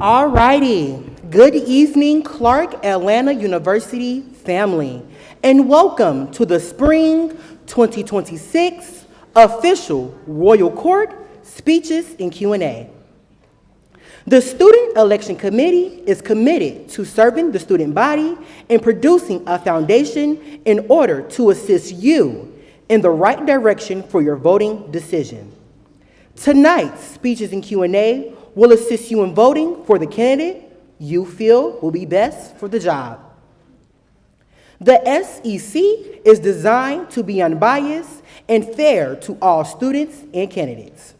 All righty. Good evening, Clark Atlanta University family, and welcome to the Spring 2026 official Royal Court Speeches and Q&A. The Student Election Committee is committed to serving the student body and producing a foundation in order to assist you in the right direction for your voting decision. Tonight's speeches and Q&A will assist you in voting for the candidate you feel will be best for the job. The SEC is designed to be unbiased and fair to all students and candidates.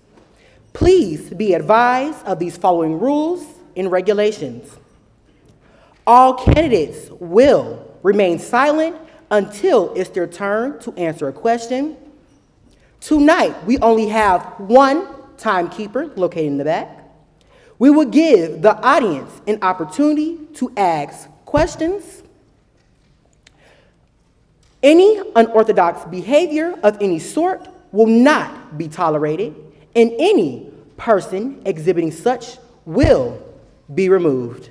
Please be advised of these following rules and regulations. All candidates will remain silent until it's their turn to answer a question. Tonight, we only have one timekeeper located in the back. We will give the audience an opportunity to ask questions. Any unorthodox behavior of any sort will not be tolerated, and any person exhibiting such will be removed.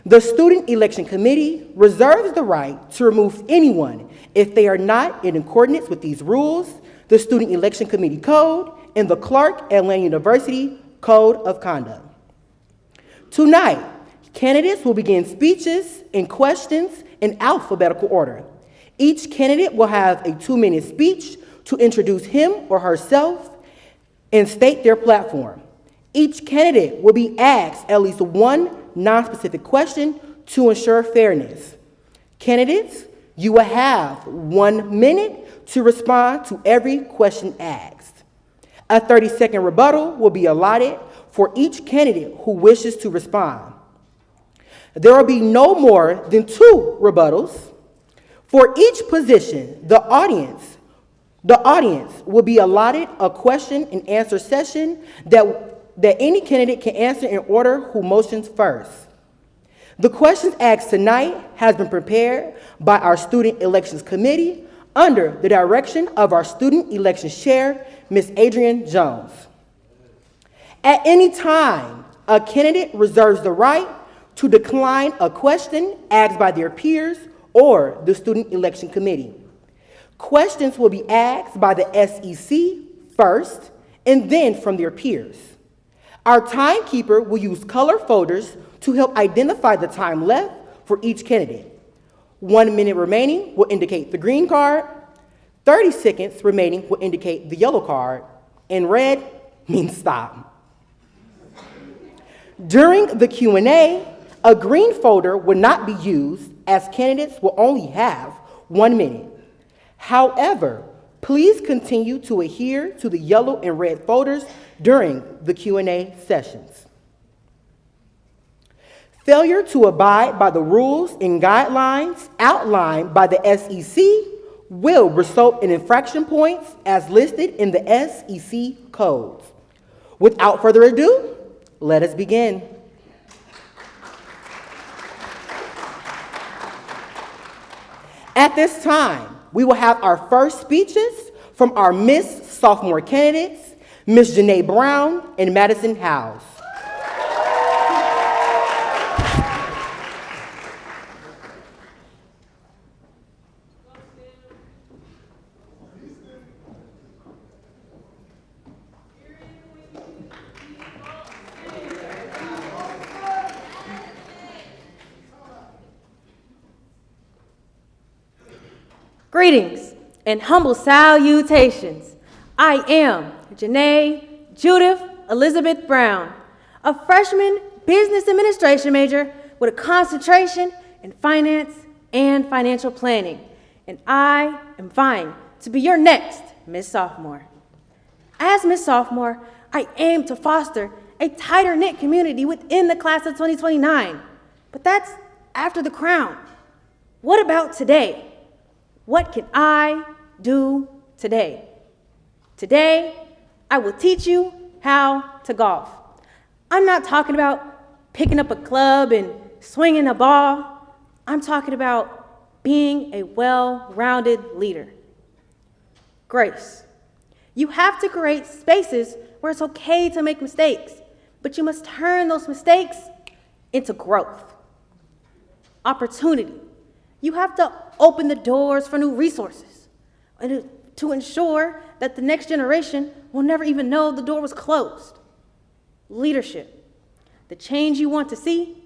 The Student Election Committee reserves the right to remove anyone if they are not in accordance with these rules, the Student Election Committee Code, and the Clark Atlanta University Code of Conduct. Tonight, candidates will begin speeches and questions in alphabetical order. Each candidate will have a 2-minute speech to introduce him or herself and state their platform. Each candidate will be asked at least one non-specific question to ensure fairness. Candidates, you will have 1 minute to respond to every question asked. A 30-second rebuttal will be allotted for each candidate who wishes to respond. There will be no more than 2 rebuttals. For each position, the audience will be allotted a question and answer session that any candidate can answer in order who motions first. The questions asked tonight has been prepared by our Student Elections Committee under the direction of our Student Elections Chair, Ms. Adrienne Jones. At any time, a candidate reserves the right to decline a question asked by their peers or the Student Election Committee. Questions will be asked by the SEC first and then from their peers. Our timekeeper will use color folders to help identify the time left for each candidate. 1 minute remaining will indicate the green card, 30 seconds remaining will indicate the yellow card, and red means stop. During the Q&A, a green folder will not be used as candidates will only have 1 minute. However, please continue to adhere to the yellow and red folders during the Q&A sessions. Failure to abide by the rules and guidelines outlined by the SEC will result in infraction points as listed in the SEC codes. Without further ado, let us begin. At this time, we will have our first speeches from our Miss Sophomore candidates, Ms. Janae Brown and Madison Howes. Greetings and humble salutations. I am Janae Judith Elizabeth Brown, a freshman business administration major with a concentration in finance and financial planning, and I am vying to be your next Miss Sophomore. As Miss Sophomore, I aim to foster a tighter-knit community within the class of 2029, but that's after the crown. What about today? What can I do today? Today, I will teach you how to golf. I'm not talking about picking up a club and swinging a ball. I'm talking about being a well-rounded leader. Grace. You have to create spaces where it's okay to make mistakes. but you must turn those mistakes into growth, opportunity. You have to open the doors for new resources and to ensure that the next generation will never even know the door was closed. Leadership. The change you want to see,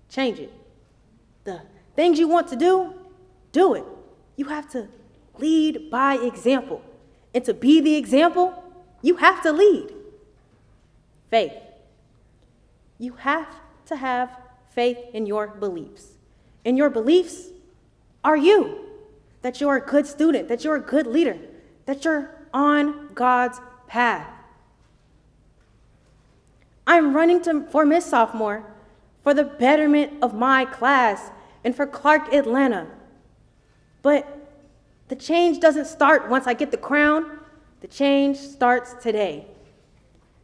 change it. The things you want to do it. You have to lead by example. And to be the example, you have to lead. Faith. You have to have faith in your beliefs. And your beliefs are you. That you're a good student, that you're a good leader, that you're on God's path. I'm running for Miss Sophomore for the betterment of my class and for Clark Atlanta. But the change doesn't start once I get the crown. The change starts today.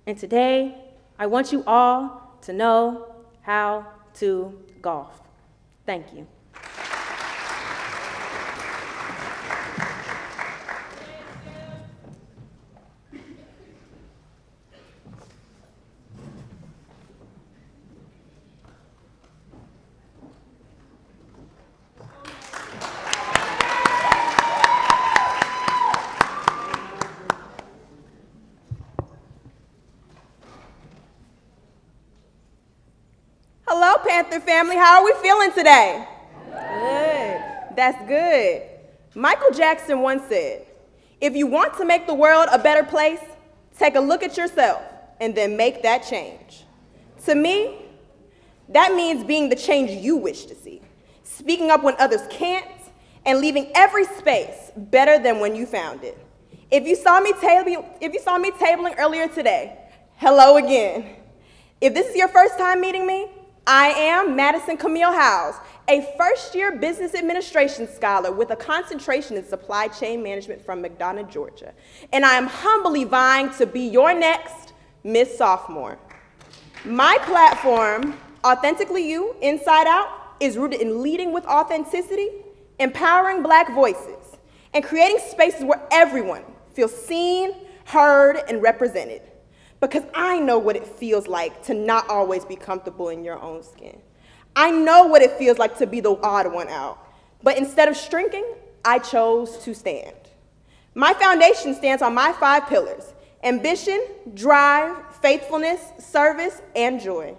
And today, I want you all to know how to golf. Thank you. Hello, Panther family. How are we feeling today? Good. That's good. Michael Jackson once said, if you want to make the world a better place, take a look at yourself and then make that change. To me, that means being the change you wish to see, speaking up when others can't, and leaving every space better than when you found it. If you saw me tabling earlier today, hello again. If this is your first time meeting me, I am Madison Camille Howes, a first-year business administration scholar with a concentration in supply chain management from McDonough, Georgia. And I am humbly vying to be your next Miss Sophomore. My platform, Authentically You, Inside Out, is rooted in leading with authenticity, empowering Black voices, and creating spaces where everyone feels seen, heard, and represented. Because I know what it feels like to not always be comfortable in your own skin. I know what it feels like to be the odd one out. But instead of shrinking, I chose to stand. My foundation stands on my 5 pillars: ambition, drive, faithfulness, service, and joy.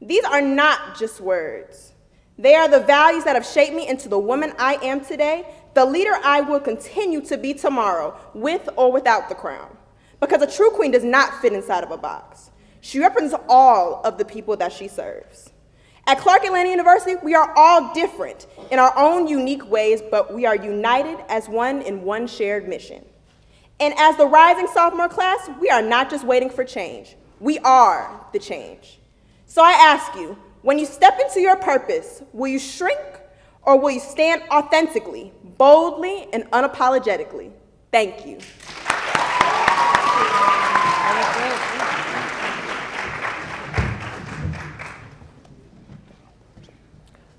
These are not just words. They are the values that have shaped me into the woman I am today, the leader I will continue to be tomorrow, with or without the crown. Because a true queen does not fit inside of a box. She represents all of the people that she serves. At Clark Atlanta University, we are all different in our own unique ways, but we are united as one in one shared mission. And as the rising sophomore class, we are not just waiting for change. We are the change. So I ask you, when you step into your purpose, will you shrink or will you stand authentically, boldly, and unapologetically? Thank you.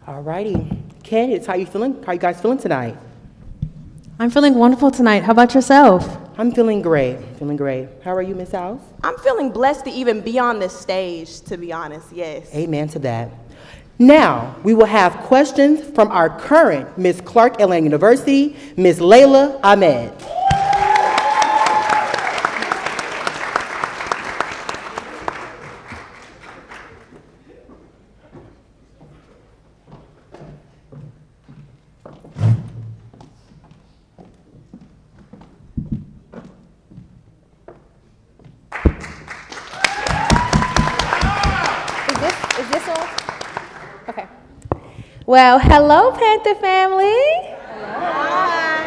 All righty. Candidates, how you feeling? How you guys feeling tonight? I'm feeling wonderful tonight. How about yourself? I'm feeling great. Feeling great. How are you, Miss House? I'm feeling blessed to even be on this stage, to be honest, yes. Amen to that. Now, we will have questions from our current Miss Clark Atlanta University, Miss Layla Ahmed. Is this on? Okay. Well, hello, Panther family. Hi.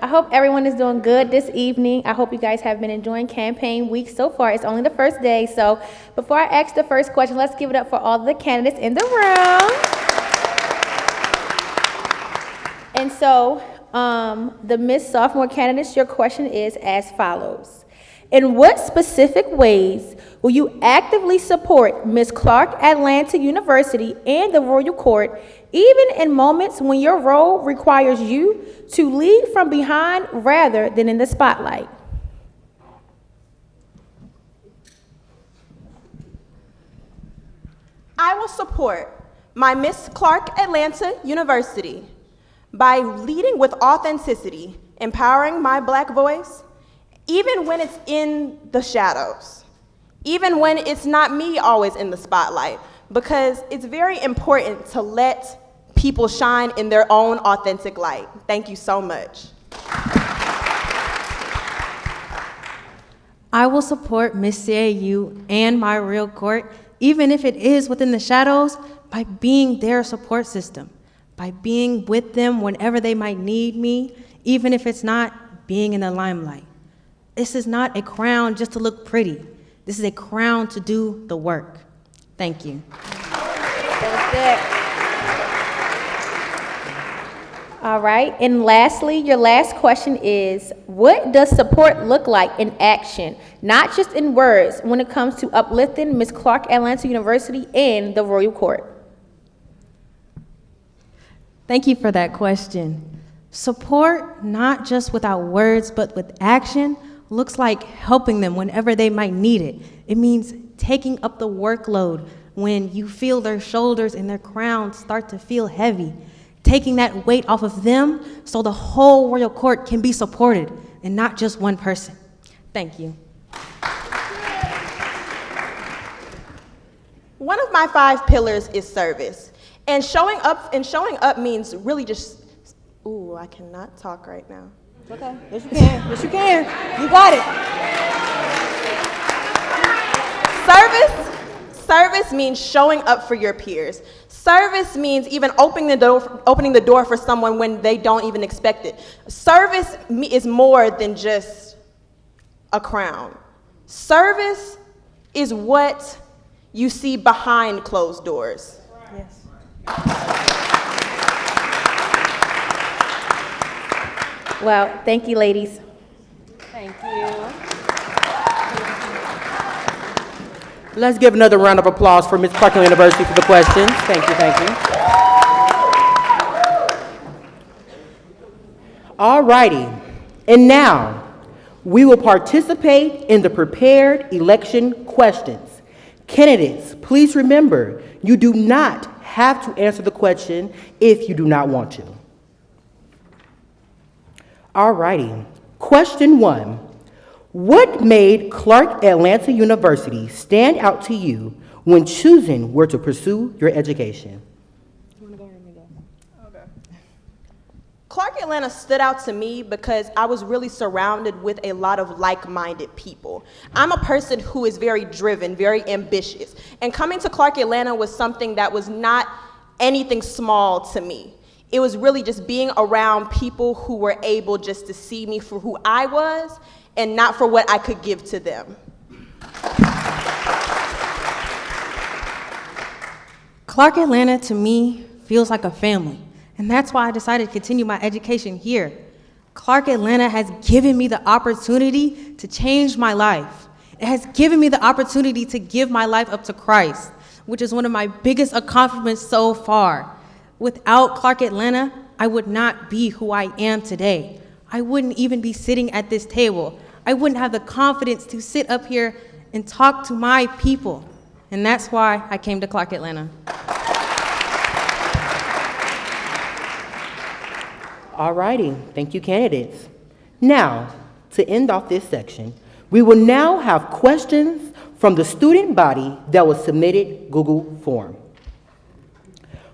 I hope everyone is doing good this evening. I hope you guys have been enjoying campaign week so far. It's only the first day, so before I ask the first question, let's give it up for all the candidates in the room. And so, the Miss Sophomore candidates, your question is as follows. In what specific ways will you actively support Miss Clark Atlanta University and the Royal Court, even in moments when your role requires you to lead from behind rather than in the spotlight? I will support my Miss Clark Atlanta University by leading with authenticity, empowering my Black voice, even when it's in the shadows, even when it's not me always in the spotlight, because it's very important to let people shine in their own authentic light. Thank you so much. I will support Miss CAU and my real court, even if it is within the shadows, by being their support system, by being with them whenever they might need me, even if it's not being in the limelight. This is not a crown just to look pretty. This is a crown to do the work. Thank you. That's it. All right, and lastly, your last question is, what does support look like in action, not just in words, when it comes to uplifting Ms. Clark Atlanta University and the Royal Court? Thank you for that question. Support, not just without words, but with action, looks like helping them whenever they might need it. It means taking up the workload when you feel their shoulders and their crowns start to feel heavy. Taking that weight off of them so the whole royal court can be supported and not just one person. Thank you. One of my 5 pillars is service. And showing up means really just, ooh, I cannot talk right now. Okay, yes you can, yes you can. You got it. Service means showing up for your peers. Service means even opening the door for someone when they don't even expect it. Service is more than just a crown. Service is what you see behind closed doors. Yes. Well, thank you, ladies. Thank you. Let's give another round of applause for Ms. Clark University for the questions. Thank you, thank you. All righty, and now we will participate in the prepared election questions. Candidates, please remember, you do not have to answer the question if you do not want to. All righty, question 1. What made Clark Atlanta University stand out to you when choosing where to pursue your education? Okay. Clark Atlanta stood out to me because I was really surrounded with a lot of like-minded people. I'm a person who is very driven, very ambitious, and coming to Clark Atlanta was something that was not anything small to me. It was really just being around people who were able just to see me for who I was and not for what I could give to them. Clark Atlanta to me feels like a family, and that's why I decided to continue my education here. Clark Atlanta has given me the opportunity to change my life. It has given me the opportunity to give my life up to Christ, which is one of my biggest accomplishments so far. Without Clark Atlanta, I would not be who I am today. I wouldn't even be sitting at this table. I wouldn't have the confidence to sit up here and talk to my people. And that's why I came to Clark Atlanta. All righty, thank you, candidates. Now, to end off this section, we will now have questions from the student body that was submitted Google form.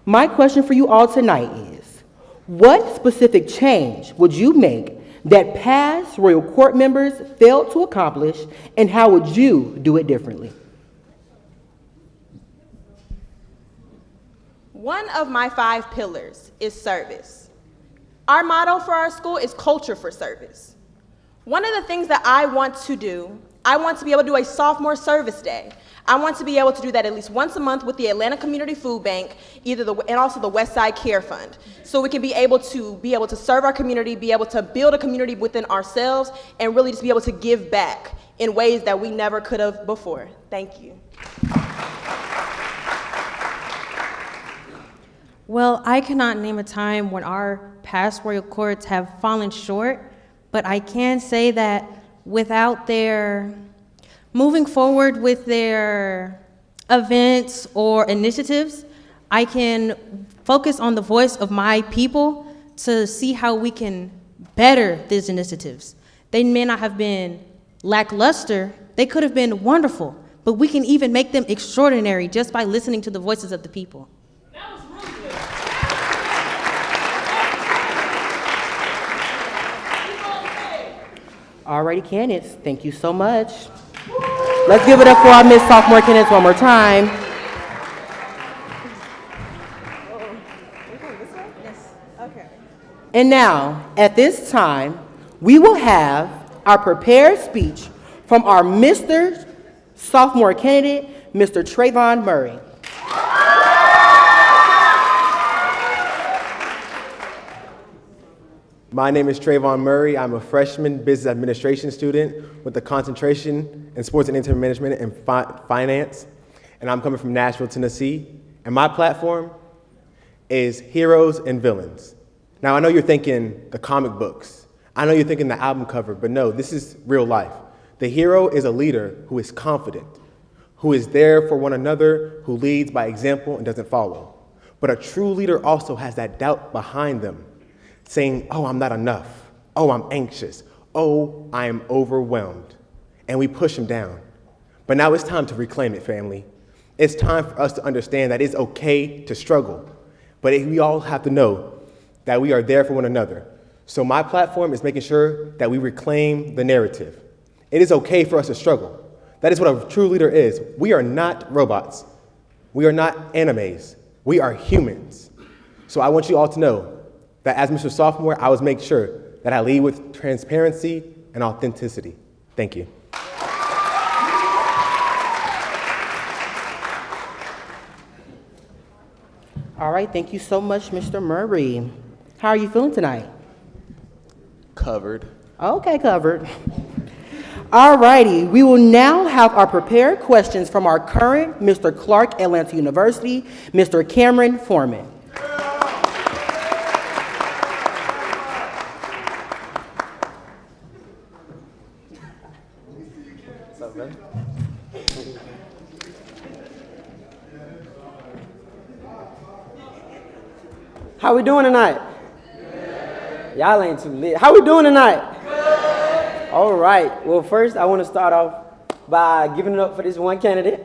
My question for you all tonight is, what specific change would you make that past Royal Court members failed to accomplish, and how would you do it differently? One of my 5 pillars is service. Our motto for our school is culture for service. One of the things that I want to do, I want to be able to do a sophomore service day. I want to be able to do that at least once a month with the Atlanta Community Food Bank, and also the West Side Care Fund, so we can be able to serve our community, be able to build a community within ourselves, and really just be able to give back in ways that we never could have before. Thank you. Well, I cannot name a time when our past royal courts have fallen short, but I can say that without their moving forward with their events or initiatives, I can focus on the voice of my people to see how we can better these initiatives. They may not have been lackluster, they could have been wonderful, but we can even make them extraordinary just by listening to the voices of the people. Alrighty, candidates, thank you so much. Let's give it up for our Miss Sophomore candidates one more time. And now, at this time, we will have our prepared speech from our Mr. Sophomore candidate, Mr. Trayvon Murray. My name is Trayvon Murray. I'm a freshman business administration student with a concentration in sports and entertainment management and finance. And I'm coming from Nashville, Tennessee. And my platform is heroes and villains. Now, I know you're thinking the comic books. I know you're thinking the album cover, but no, this is real life. The hero is a leader who is confident, who is there for one another, who leads by example and doesn't follow. But a true leader also has that doubt behind them, saying, oh, I'm not enough. Oh, I'm anxious. Oh, I am overwhelmed. And we push them down. But now it's time to reclaim it, family. It's time for us to understand that it's okay to struggle. But we all have to know that we are there for one another. So my platform is making sure that we reclaim the narrative. It is okay for us to struggle. That is what a true leader is. We are not robots. We are not animes. We are humans. So I want you all to know that as Mr. Sophomore, I always make sure that I lead with transparency and authenticity. Thank you. All right, thank you so much, Mr. Murray. How are you feeling tonight? Covered. Okay, covered. All righty, we will now have our prepared questions from our current Mr. Clark Atlanta University, Mr. Cameron Foreman. What's up, brother? How we doing tonight? Y'all ain't too lit. How we doing tonight? Good. All right. Well, first, I want to start off by giving it up for this one candidate.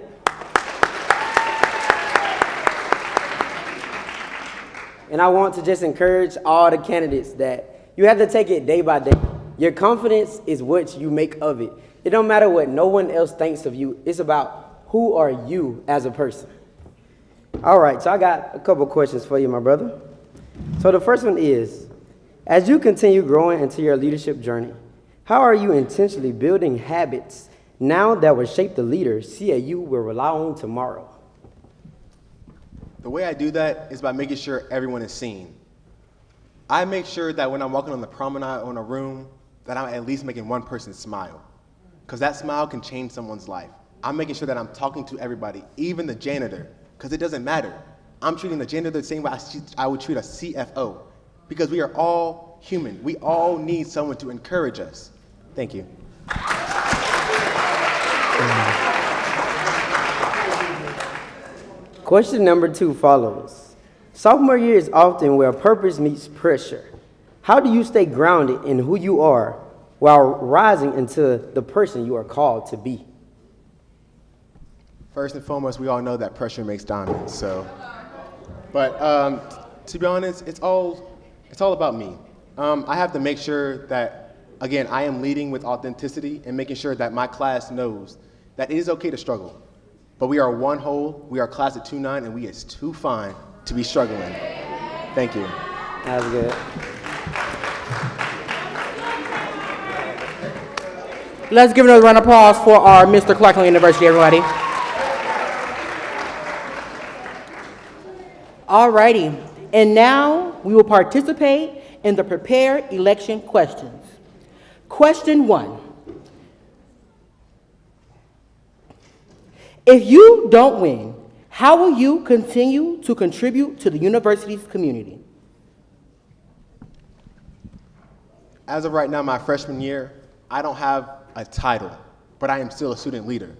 And I want to just encourage all the candidates that you have to take it day by day. Your confidence is what you make of it. It don't matter what no one else thinks of you. It's about who are you as a person. All right. So I got a couple questions for you, my brother. So the first one is, as you continue growing into your leadership journey, how are you intentionally building habits now that will shape the leader CAU will rely on tomorrow? The way I do that is by making sure everyone is seen. I make sure that when I'm walking on the promenade or in a room, that I'm at least making one person smile, because that smile can change someone's life. I'm making sure that I'm talking to everybody, even the janitor, because it doesn't matter. I'm treating the janitor the same way I would treat a CFO, because we are all human. We all need someone to encourage us. Thank you. Question number 2 follows. Sophomore year is often where purpose meets pressure. How do you stay grounded in who you are while rising into the person you are called to be? First and foremost, we all know that pressure makes diamonds. But to be honest, it's all about me. I have to make sure that, again, I am leading with authenticity and making sure that my class knows that it is okay to struggle. But we are one whole, we are class of 2-9, and we is too fine to be struggling. Thank you. That was good. Let's give another round of applause for our Mr. Clark University, everybody. All righty, and now we will participate in the prepared election questions. Question 1. If you don't win, how will you continue to contribute to the university's community? As of right now, my freshman year, I don't have a title, but I am still a student leader.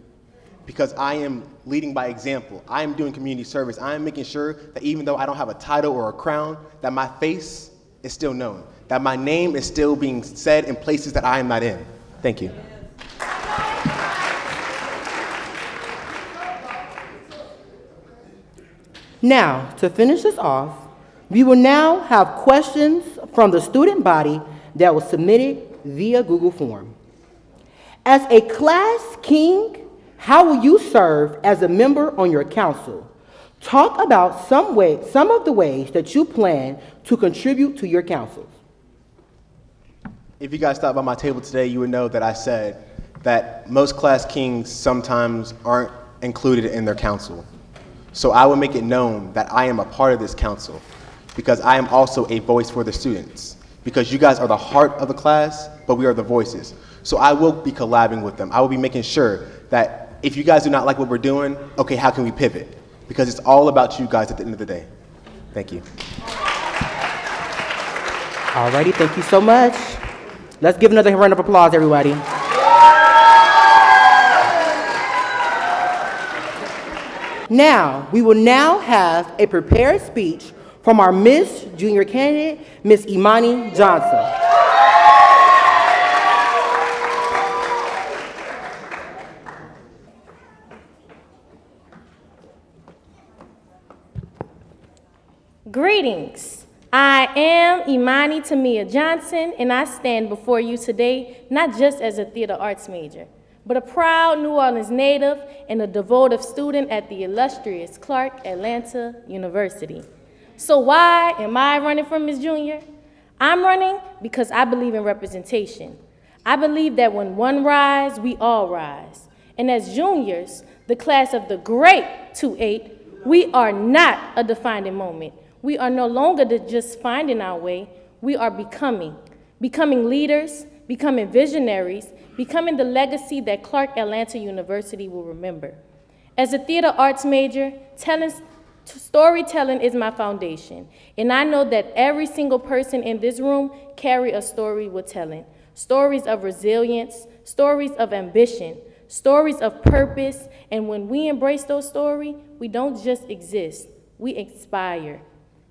because I am leading by example. I am doing community service. I am making sure that even though I don't have a title or a crown, that my face is still known, that my name is still being said in places that I am not in. Thank you. Now, to finish this off, we will now have questions from the student body that was submitted via Google Form. As a class king, how will you serve as a member on your council? Talk about some of the ways that you plan to contribute to your councils. If you guys stopped by my table today, you would know that I said that most class kings sometimes aren't included in their council. So I will make it known that I am a part of this council because I am also a voice for the students. Because you guys are the heart of the class, but we are the voices. So I will be collabing with them. I will be making sure that if you guys do not like what we're doing, okay, how can we pivot? Because it's all about you guys at the end of the day. Thank you. Alrighty, thank you so much. Let's give another round of applause, everybody. Now, we will now have a prepared speech from our Miss Junior candidate, Miss Imani Johnson. Greetings. I am Imani Tamia Johnson, and I stand before you today not just as a theater arts major, but a proud New Orleans native and a devoted student at the illustrious Clark Atlanta University. So why am I running for Miss Junior? I'm running because I believe in representation. I believe that when one rise, we all rise. And as juniors, the class of the great 2-8, we are not a defining moment. We are no longer just finding our way. We are becoming leaders, becoming visionaries, becoming the legacy that Clark Atlanta University will remember. As a theater arts major, storytelling is my foundation, and I know that every single person in this room carry a story with telling. Stories of resilience, stories of ambition, stories of purpose, and when we embrace those stories, we don't just exist, we inspire.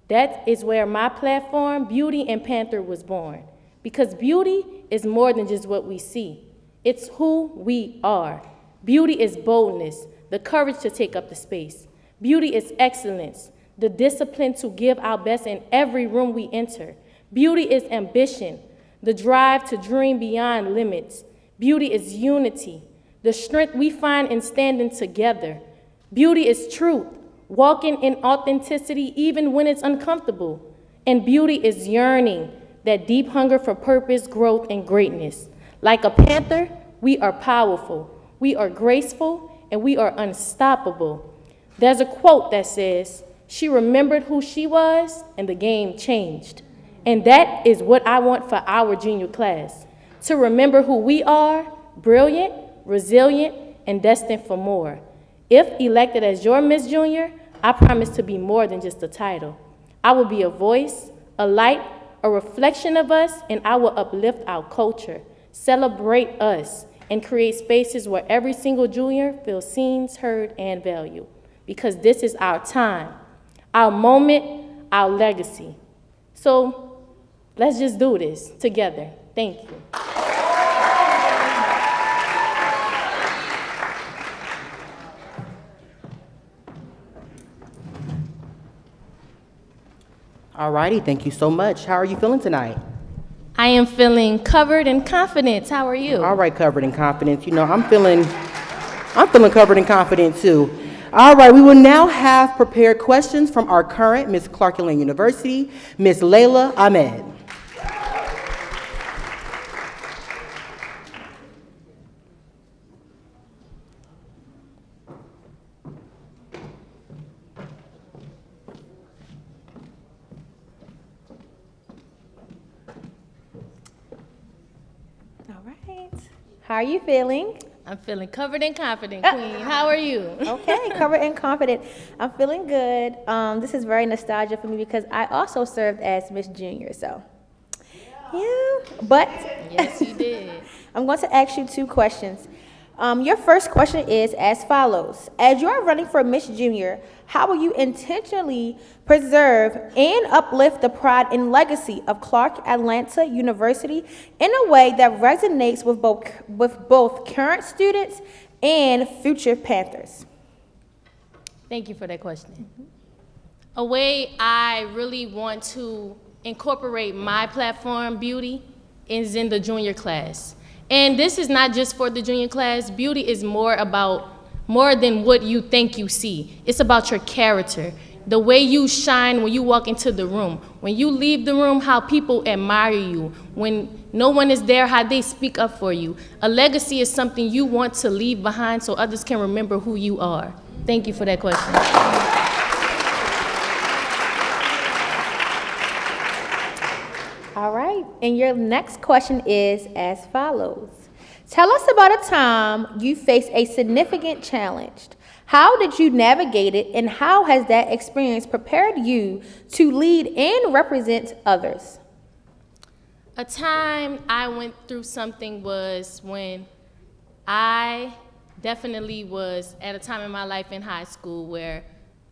That is where my platform, Beauty and Panther, was born. Because beauty is more than just what we see. It's who we are. Beauty is boldness, the courage to take up the space. Beauty is excellence, the discipline to give our best in every room we enter. Beauty is ambition, the drive to dream beyond limits. Beauty is unity, the strength we find in standing together. Beauty is truth, walking in authenticity even when it's uncomfortable. And beauty is yearning, that deep hunger for purpose, growth, and greatness. Like a panther, we are powerful, we are graceful, and we are unstoppable. There's a quote that says, "She remembered who she was, and the game changed." And that is what I want for our junior class, to remember who we are, brilliant, resilient, and destined for more. If elected as your Miss Junior, I promise to be more than just a title. I will be a voice, a light, a reflection of us, and I will uplift our culture, celebrate us, and create spaces where every single junior feels seen, heard, and valued. Because this is our time, our moment, our legacy. So let's just do this together. Thank you. Alrighty, thank you so much. How are you feeling tonight? I am feeling covered in confidence. How are you? All right, covered in confidence. You know, I'm feeling covered in confidence too. All right, we will now have prepared questions from our current Miss Clark Atlanta University, Miss Layla Ahmed. How are you feeling? I'm feeling covered in confidence, Queen. How are you? Okay, covered and confident. I'm feeling good. This is very nostalgia for me because I also served as Miss Junior, so. Yeah, but. Yes, you did. I'm going to ask you two questions. Your first question is as follows. As you are running for Miss Junior, how will you intentionally preserve and uplift the pride and legacy of Clark Atlanta University in a way that resonates with both current students and future Panthers? Thank you for that question. A way I really want to incorporate my platform, beauty, is in the junior class. And this is not just for the junior class. Beauty is more than what you think you see. It's about your character, the way you shine when you walk into the room. When you leave the room, how people admire you. When no one is there, how they speak up for you. A legacy is something you want to leave behind so others can remember who you are. Thank you for that question. All right, and your next question is as follows. Tell us about a time you faced a significant challenge. How did you navigate it, and how has that experience prepared you to lead and represent others? A time I went through something was when I definitely was at a time in my life in high school where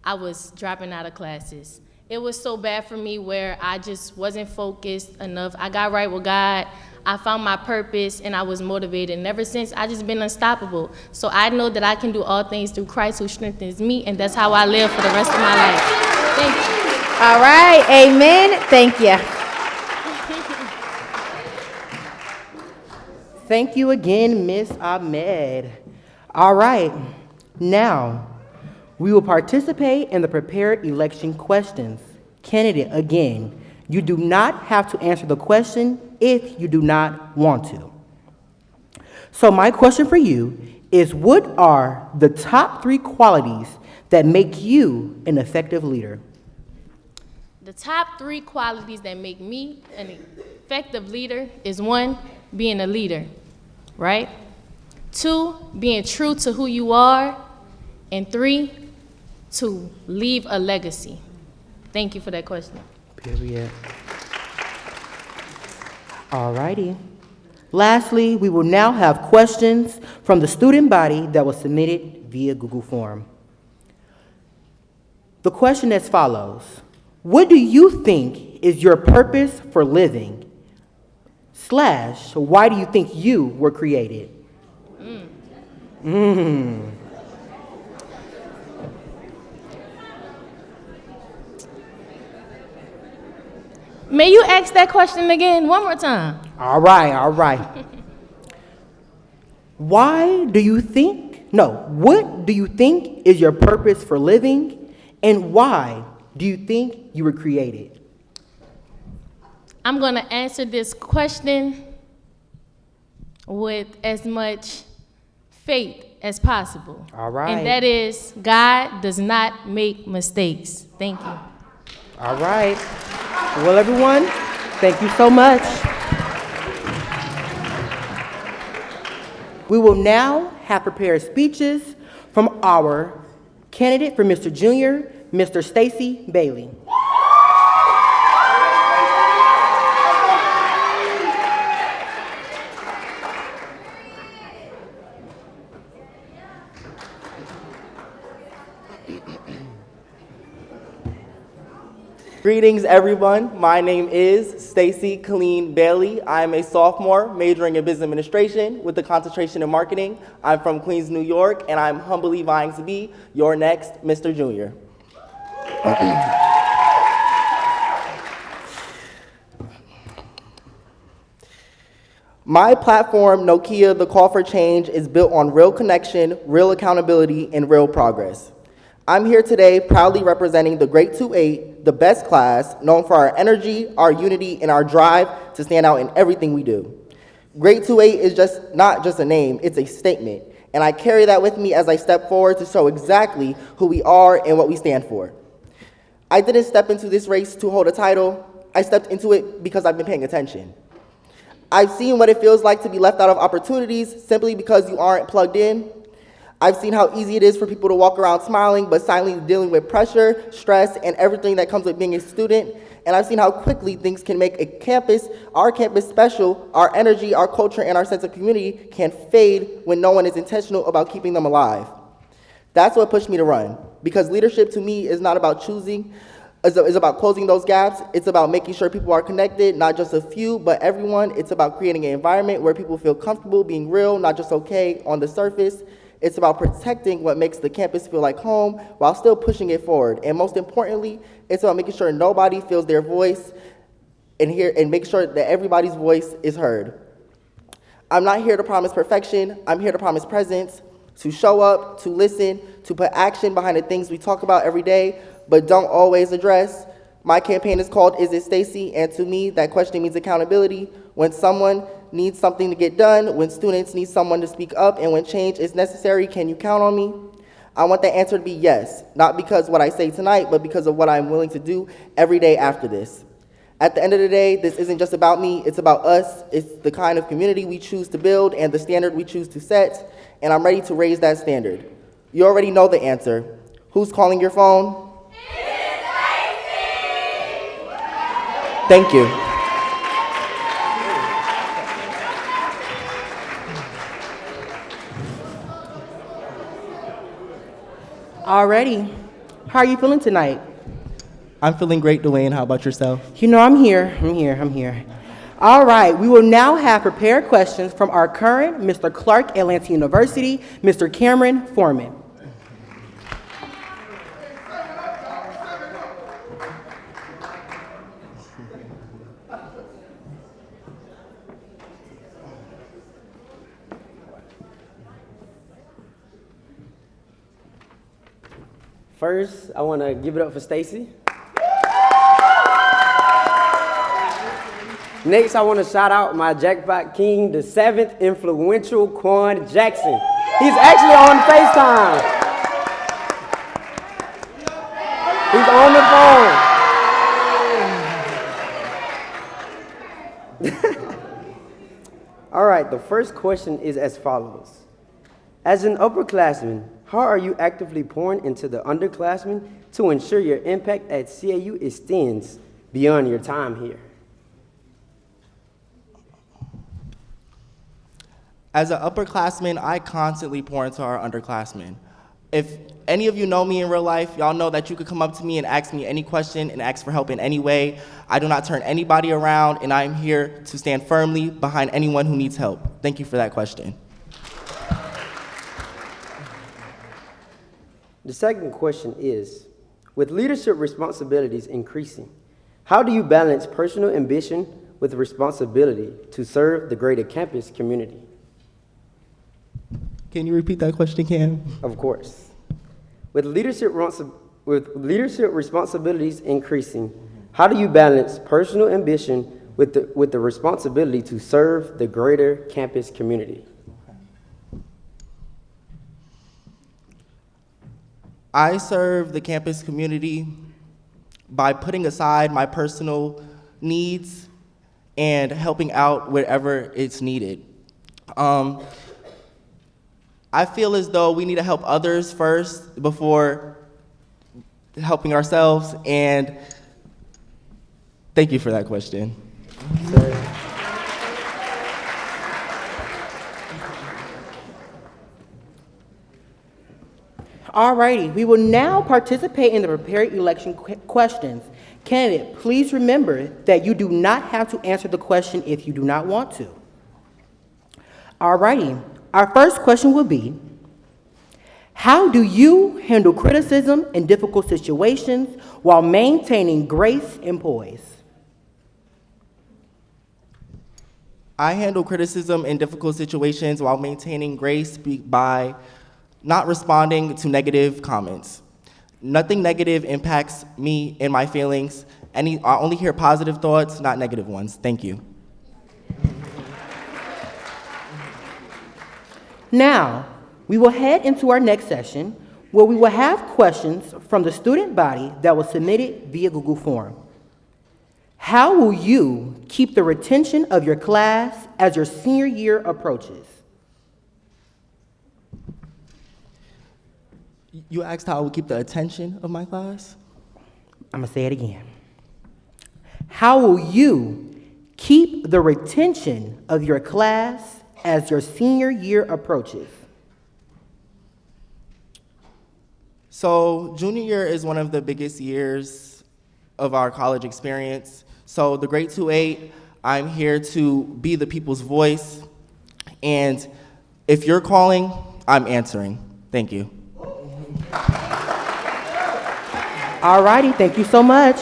I was dropping out of classes. It was so bad for me where I just wasn't focused enough. I got right with God. I found my purpose and I was motivated. And ever since, I just been unstoppable. So I know that I can do all things through Christ who strengthens me, and that's how I live for the rest of my life. Thank you. All right, amen. Thank you. Thank you again, Miss Ahmed. All right, now we will participate in the prepared election questions. Candidate, again, you do not have to answer the question if you do not want to. So my question for you is, what are the top 3 qualities that make you an effective leader? The top 3 qualities that make me an effective leader is 1, being a leader, right? 2, being true to who you are. And 3, to leave a legacy. Thank you for that question. Period. All righty. Lastly, we will now have questions from the student body that was submitted via Google Form. The question as follows: what do you think is your purpose for living? / why do you think you were created? May you ask that question again one more time? All right. What do you think is your purpose for living, and why do you think you were created? I'm going to answer this question with as much faith as possible. All right. And that is, God does not make mistakes. Thank you. All right. Well, everyone, thank you so much. We will now have prepared speeches from our candidate for Mr. Junior, Mr. Stacy Bailey. Greetings, everyone. My name is Stacy Colleen Bailey. I'm a sophomore majoring in business administration with a concentration in marketing. I'm from Queens, New York, and I'm humbly vying to be your next Mr. Junior. My platform, Nokia, the Call for Change, is built on real connection, real accountability, and real progress. I'm here today proudly representing the Grade 2-8, the best class, known for our energy, our unity, and our drive to stand out in everything we do. Grade 2-8 is not just a name, it's a statement, and I carry that with me as I step forward to show exactly who we are and what we stand for. I didn't step into this race to hold a title, I stepped into it because I've been paying attention. I've seen what it feels like to be left out of opportunities simply because you aren't plugged in. I've seen how easy it is for people to walk around smiling, but silently dealing with pressure, stress, and everything that comes with being a student. And I've seen how quickly things can make our campus special, our energy, our culture, and our sense of community can fade when no one is intentional about keeping them alive. That's what pushed me to run, because leadership to me is not about choosing, it's about closing those gaps. It's about making sure people are connected, not just a few, but everyone. It's about creating an environment where people feel comfortable being real, not just okay on the surface. It's about protecting what makes the campus feel like home while still pushing it forward. And most importantly, it's about making sure nobody feels their voice and make sure that everybody's voice is heard. I'm not here to promise perfection. I'm here to promise presence, to show up, to listen, to put action behind the things we talk about every day, but don't always address. My campaign is called Is It Stacy? And to me, that question means accountability. When someone needs something to get done, when students need someone to speak up, and when change is necessary, can you count on me? I want the answer to be yes, not because what I say tonight, but because of what I'm willing to do every day after this. At the end of the day, this isn't just about me, it's about us. It's the kind of community we choose to build and the standard we choose to set, and I'm ready to raise that standard. You already know the answer. Who's calling your phone? Thank you. Alrighty. How are you feeling tonight? I'm feeling great, Dwayne. How about yourself? You know, I'm here. All right, we will now have prepared questions from our current Mr. Clark at Lansing University, Mr. Cameron Foreman. First, I want to give it up for Stacy. Next, I want to shout out my jackpot king, the 7th influential Quan Jackson. He's actually on FaceTime. He's on the phone. All right, the first question is as follows. As an upperclassman, how are you actively pouring into the underclassmen to ensure your impact at CAU extends beyond your time here? As an upperclassman, I constantly pour into our underclassmen. If any of you know me in real life, y'all know that you could come up to me and ask me any question and ask for help in any way. I do not turn anybody around, and I am here to stand firmly behind anyone who needs help. Thank you for that question. The second question is, with leadership responsibilities increasing, how do you balance personal ambition with responsibility to serve the greater campus community? Can you repeat that question, Cam? Of course. With leadership responsibilities increasing, how do you balance personal ambition with the responsibility to serve the greater campus community? I serve the campus community by putting aside my personal needs and helping out wherever it's needed. I feel as though we need to help others first before helping ourselves, and thank you for that question. Alrighty, we will now participate in the prepared election questions. Candidate, please remember that you do not have to answer the question if you do not want to. Alrighty, our first question will be, how do you handle criticism in difficult situations while maintaining grace and poise? I handle criticism in difficult situations while maintaining grace by not responding to negative comments. Nothing negative impacts me and my feelings. I only hear positive thoughts, not negative ones. Thank you. Now, we will head into our next session where we will have questions from the student body that was submitted via Google Form. How will you keep the retention of your class as your senior year approaches? You asked how I would keep the attention of my class? I'm gonna say it again. How will you keep the retention of your class as your senior year approaches? So junior year is one of the biggest years of our college experience. So the grade 2-8, I'm here to be the people's voice. And if you're calling, I'm answering. Thank you. All righty, thank you so much.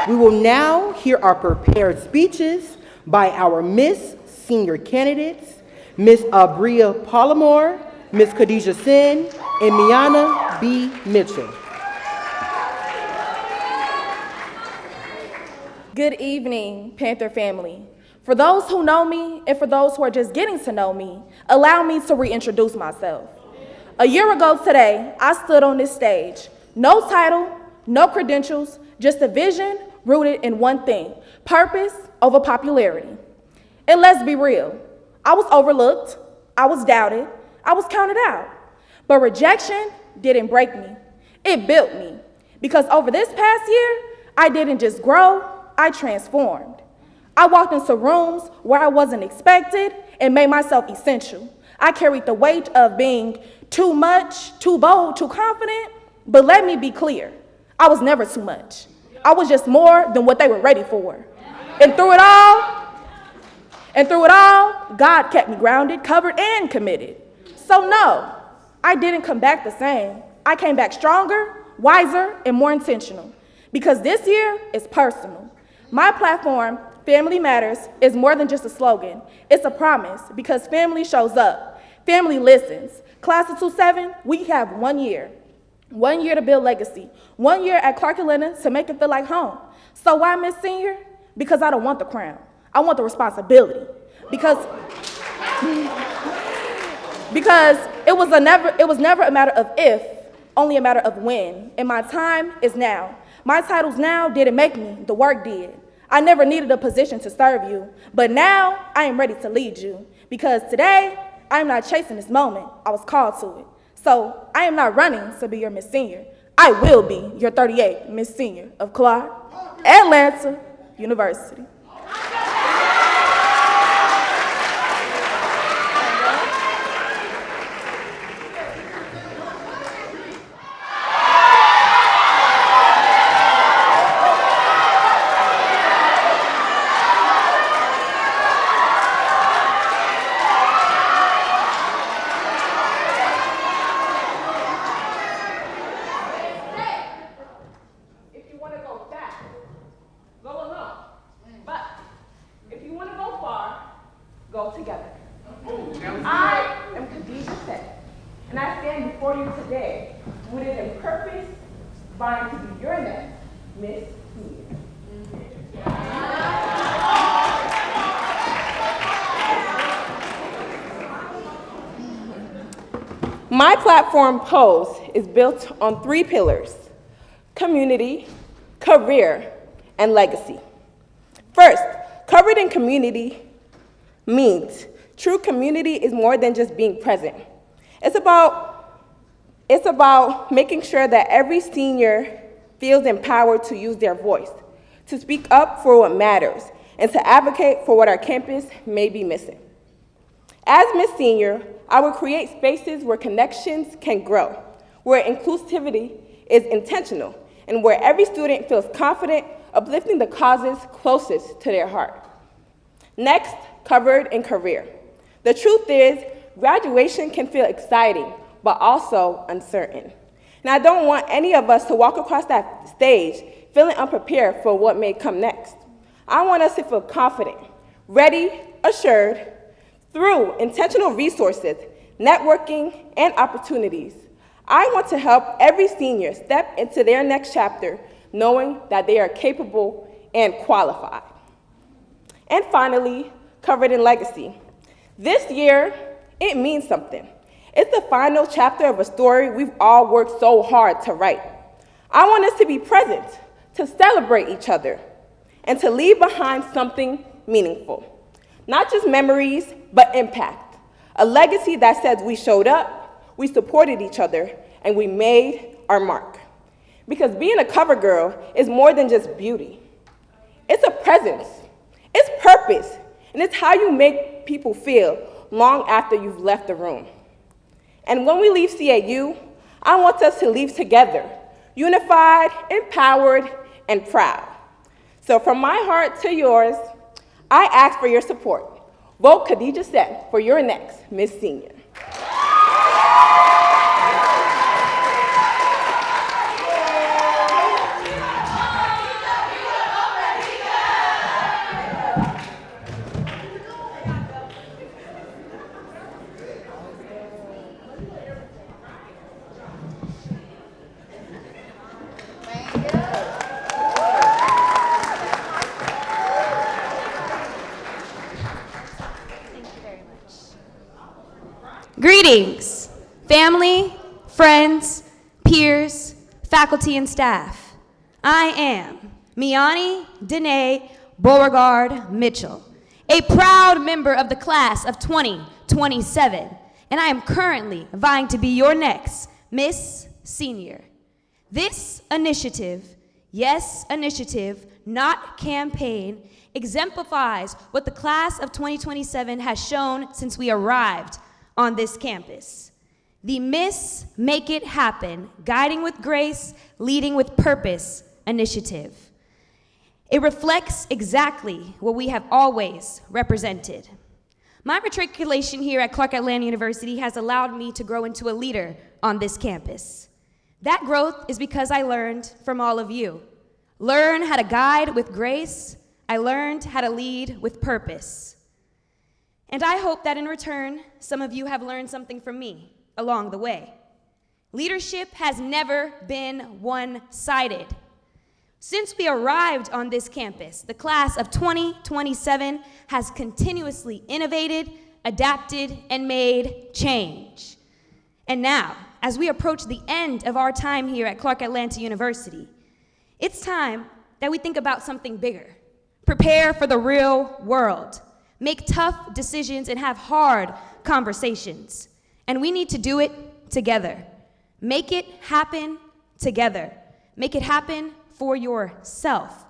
We will now hear our prepared speeches by our Miss Senior candidates, Miss Abria Palomore, Miss Khadijah Sin, and Miana B. Mitchell. Good evening, Panther family. For those who know me and for those who are just getting to know me, allow me to reintroduce myself. A year ago today, I stood on this stage. No title, no credentials, just a vision rooted in one thing: purpose over popularity. And let's be real, I was overlooked, I was doubted, I was counted out. But rejection didn't break me, it built me. Because over this past year, I didn't just grow, I transformed. I walked into rooms where I wasn't expected and made myself essential. I carried the weight of being too much, too bold, too confident, but let me be clear, I was never too much. I was just more than what they were ready for. And through it all, God kept me grounded, covered, and committed. So no, I didn't come back the same. I came back stronger, wiser, and more intentional. Because this year is personal. My platform, Family Matters, is more than just a slogan. It's a promise, because family shows up. Family listens. Class of 27, we have 1 year. 1 year to build legacy. 1 year at Clark Atlanta to make it feel like home. So why Miss Senior? Because I don't want the crown. I want the responsibility. Because it was never a matter of if, only a matter of when. And my time is now. My titles now didn't make me, the work did. I never needed a position to serve you, but now I am ready to lead you. Because today, I am not chasing this moment, I was called to it. So I am not running to be your Miss Senior. I will be your 38th Miss Senior of Clark Atlanta University. My platform pose is built on 3 pillars: community, career, and legacy. First, covered in community means true community is more than just being present. It's about making sure that every senior feels empowered to use their voice, to speak up for what matters, and to advocate for what our campus may be missing. As Miss Senior, I will create spaces where connections can grow, where inclusivity is intentional, and where every student feels confident uplifting the causes closest to their heart. Next, covered in career. The truth is, graduation can feel exciting, but also uncertain. And I don't want any of us to walk across that stage feeling unprepared for what may come next. I want us to feel confident, ready, assured, through intentional resources, networking, and opportunities. I want to help every senior step into their next chapter knowing that they are capable and qualified. And finally, covered in legacy. This year, it means something. It's the final chapter of a story we've all worked so hard to write. I want us to be present, to celebrate each other, and to leave behind something meaningful. Not just memories, but impact. A legacy that says we showed up, we supported each other, and we made our mark. Because being a cover girl is more than just beauty. It's a presence, it's purpose, and it's how you make people feel long after you've left the room. And when we leave CAU, I want us to leave together, unified, empowered, and proud. So from my heart to yours, I ask for your support. Vote Khadijah Seth for your next Miss Senior. Greetings, family, friends, peers, faculty, and staff. I am Miani Danae Beauregard Mitchell, a proud member of the class of 2027, and I am currently vying to be your next Miss Senior. This initiative, yes, initiative, not campaign, exemplifies what the class of 2027 has shown since we arrived on this campus. The Miss Make It Happen, Guiding with Grace, Leading with Purpose initiative. It reflects exactly what we have always represented. My matriculation here at Clark Atlanta University has allowed me to grow into a leader on this campus. That growth is because I learned from all of you. Learn how to guide with grace. I learned how to lead with purpose. And I hope that in return, some of you have learned something from me along the way. Leadership has never been one-sided. Since we arrived on this campus, the class of 2027 has continuously innovated, adapted, and made change. And now, as we approach the end of our time here at Clark Atlanta University, it's time that we think about something bigger. Prepare for the real world. Make tough decisions and have hard conversations. And we need to do it together. Make it happen together. Make it happen for yourself.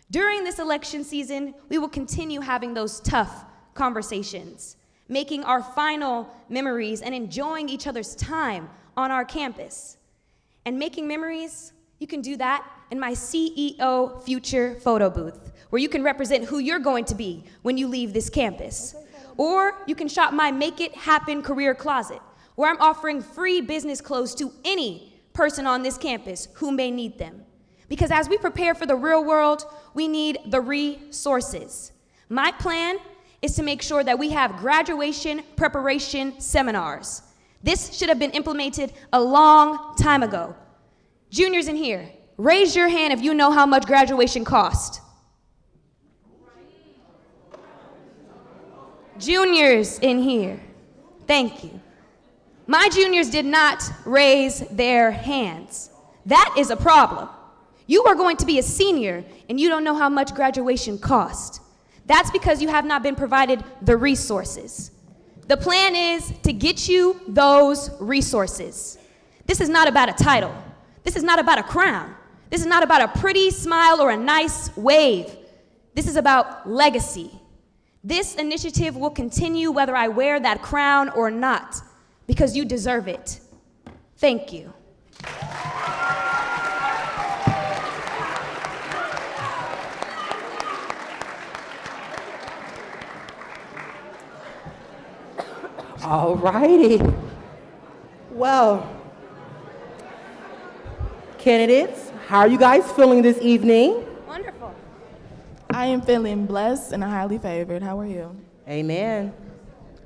During this election season, we will continue having those tough conversations, making our final memories and enjoying each other's time on our campus. And making memories, you can do that in my CEO Future photo booth, where you can represent who you're going to be when you leave this campus. Or you can shop my Make It Happen career closet, where I'm offering free business clothes to any person on this campus who may need them. Because as we prepare for the real world, we need the resources. My plan is to make sure that we have graduation preparation seminars. This should have been implemented a long time ago. Juniors in here, raise your hand if you know how much graduation costs. Juniors in here, thank you. My juniors did not raise their hands. That is a problem. You are going to be a senior and you don't know how much graduation costs. That's because you have not been provided the resources. The plan is to get you those resources. This is not about a title. This is not about a crown. This is not about a pretty smile or a nice wave. This is about legacy. This initiative will continue whether I wear that crown or not, because you deserve it. Thank you. All righty. Well, candidates, how are you guys feeling this evening? Wonderful. I am feeling blessed and highly favored. How are you? Amen.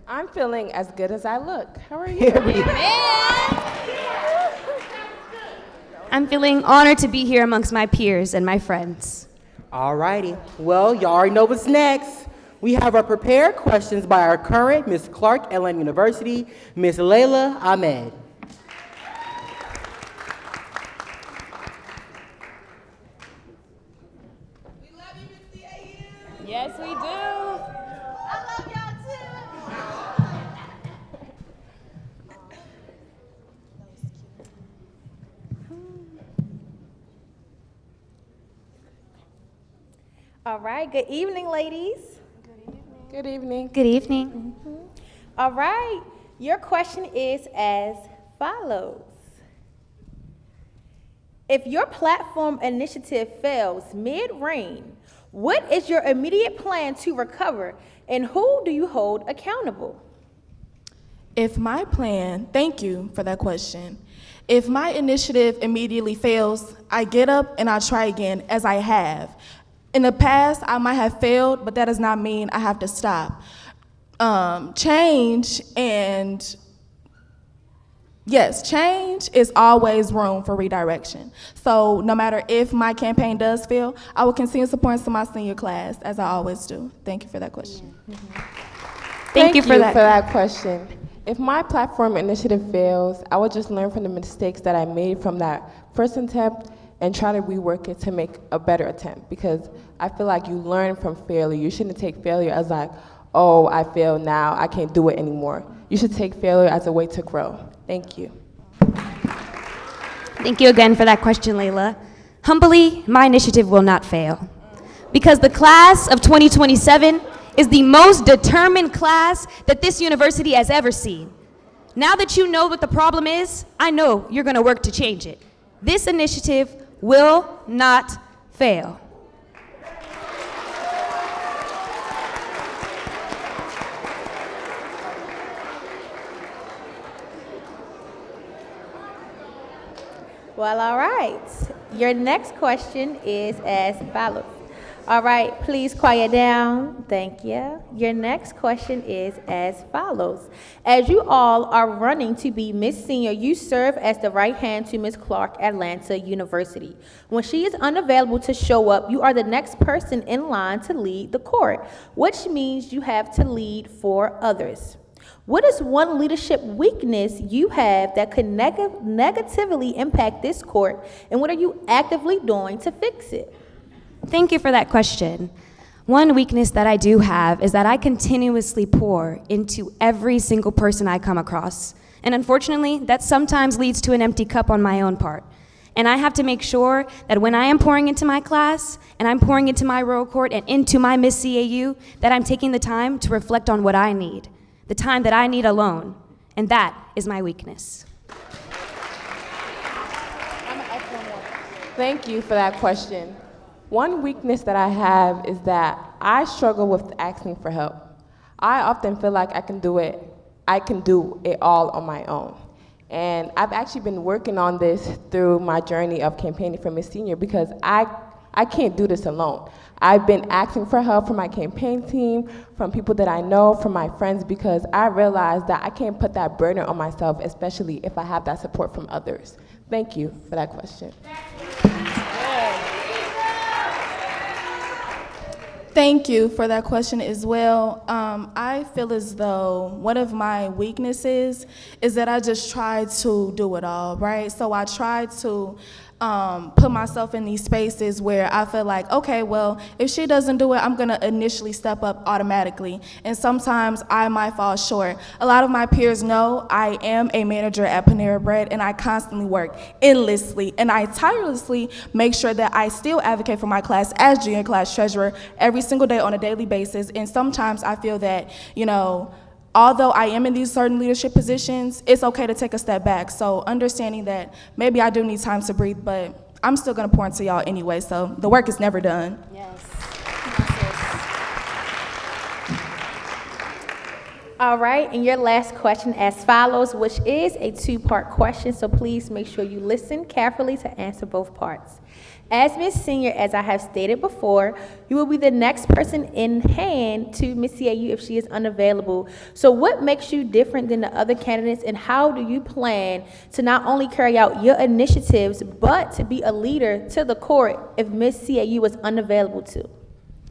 I'm feeling as good as I look. How are you? I'm feeling honored to be here amongst my peers and my friends. All righty. Well, y'all already know what's next. We have our prepared questions by our current Miss Clark Atlanta University, Miss Layla Ahmed. Yes, we do. All right, good evening, ladies. Good evening. Good evening. All right, your question is as follows. If your platform initiative fails mid-reign, what is your immediate plan to recover, and who do you hold accountable? If my plan, thank you for that question. If my initiative immediately fails, I get up and I try again, as I have. In the past, I might have failed, but that does not mean I have to stop. Change is always room for redirection. So no matter if my campaign does fail, I will continue supporting to my senior class, as I always do. Thank you for that question. Thank you for that question. If my platform initiative fails, I will just learn from the mistakes that I made from that first attempt and try to rework it to make a better attempt, because I feel like you learn from failure. You shouldn't take failure as like, oh, I failed now, I can't do it anymore. You should take failure as a way to grow. Thank you. Thank you again for that question, Layla. Humbly, my initiative will not fail, because the class of 2027 is the most determined class that this university has ever seen. Now that you know what the problem is, I know you're going to work to change it. This initiative will not fail. Well, all right. Your next question is as follows. All right, please quiet down. Thank you. Your next question is as follows. As you all are running to be Miss Senior, you serve as the right hand to Miss Clark, Atlanta University. When she is unavailable to show up, you are the next person in line to lead the court, which means you have to lead for others. What is one leadership weakness you have that could negatively impact this court, and what are you actively doing to fix it? Thank you for that question. One weakness that I do have is that I continuously pour into every single person I come across. And unfortunately, that sometimes leads to an empty cup on my own part. And I have to make sure that when I am pouring into my class, and I'm pouring into my royal court and into my Miss CAU, that I'm taking the time to reflect on what I need, the time that I need alone. And that is my weakness. Thank you for that question. One weakness that I have is that I struggle with asking for help. I often feel like I can do it all on my own. And I've actually been working on this through my journey of campaigning for Miss Senior, because I can't do this alone. I've been asking for help from my campaign team, from people that I know, from my friends, because I realized that I can't put that burden on myself, especially if I have that support from others. Thank you for that question. Thank you for that question as well. I feel as though one of my weaknesses is that I just try to do it all, right? So I try to put myself in these spaces where I feel like, okay, well, if she doesn't do it, I'm gonna initially step up automatically. And sometimes I might fall short. A lot of my peers know I am a manager at Panera Bread, and I constantly work endlessly, and I tirelessly make sure that I still advocate for my class as junior class treasurer every single day on a daily basis. And sometimes I feel that, although I am in these certain leadership positions, it's okay to take a step back. So understanding that maybe I do need time to breathe, but I'm still gonna pour into y'all anyway, so the work is never done. Yes. All right, and your last question as follows, which is a two-part question, so please make sure you listen carefully to answer both parts. As Miss Senior, as I have stated before, you will be the next person in hand to Miss CAU if she is unavailable. So what makes you different than the other candidates, and how do you plan to not only carry out your initiatives, but to be a leader to the court if Miss CAU was unavailable too?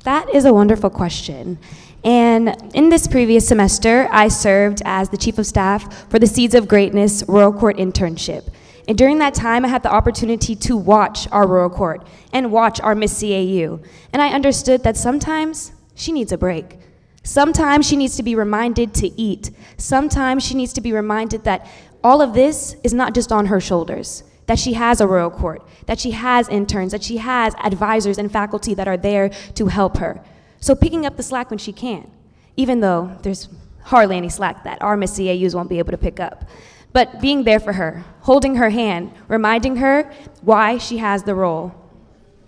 That is a wonderful question. And in this previous semester, I served as the Chief of Staff for the Seeds of Greatness Royal Court internship. And during that time, I had the opportunity to watch our Royal Court and watch our Miss CAU. And I understood that sometimes she needs a break. Sometimes she needs to be reminded to eat. Sometimes she needs to be reminded that all of this is not just on her shoulders. that she has a royal court, that she has interns, that she has advisors and faculty that are there to help her. So picking up the slack when she can, even though there's hardly any slack that our Miss CAUs won't be able to pick up. But being there for her, holding her hand, reminding her why she has the role.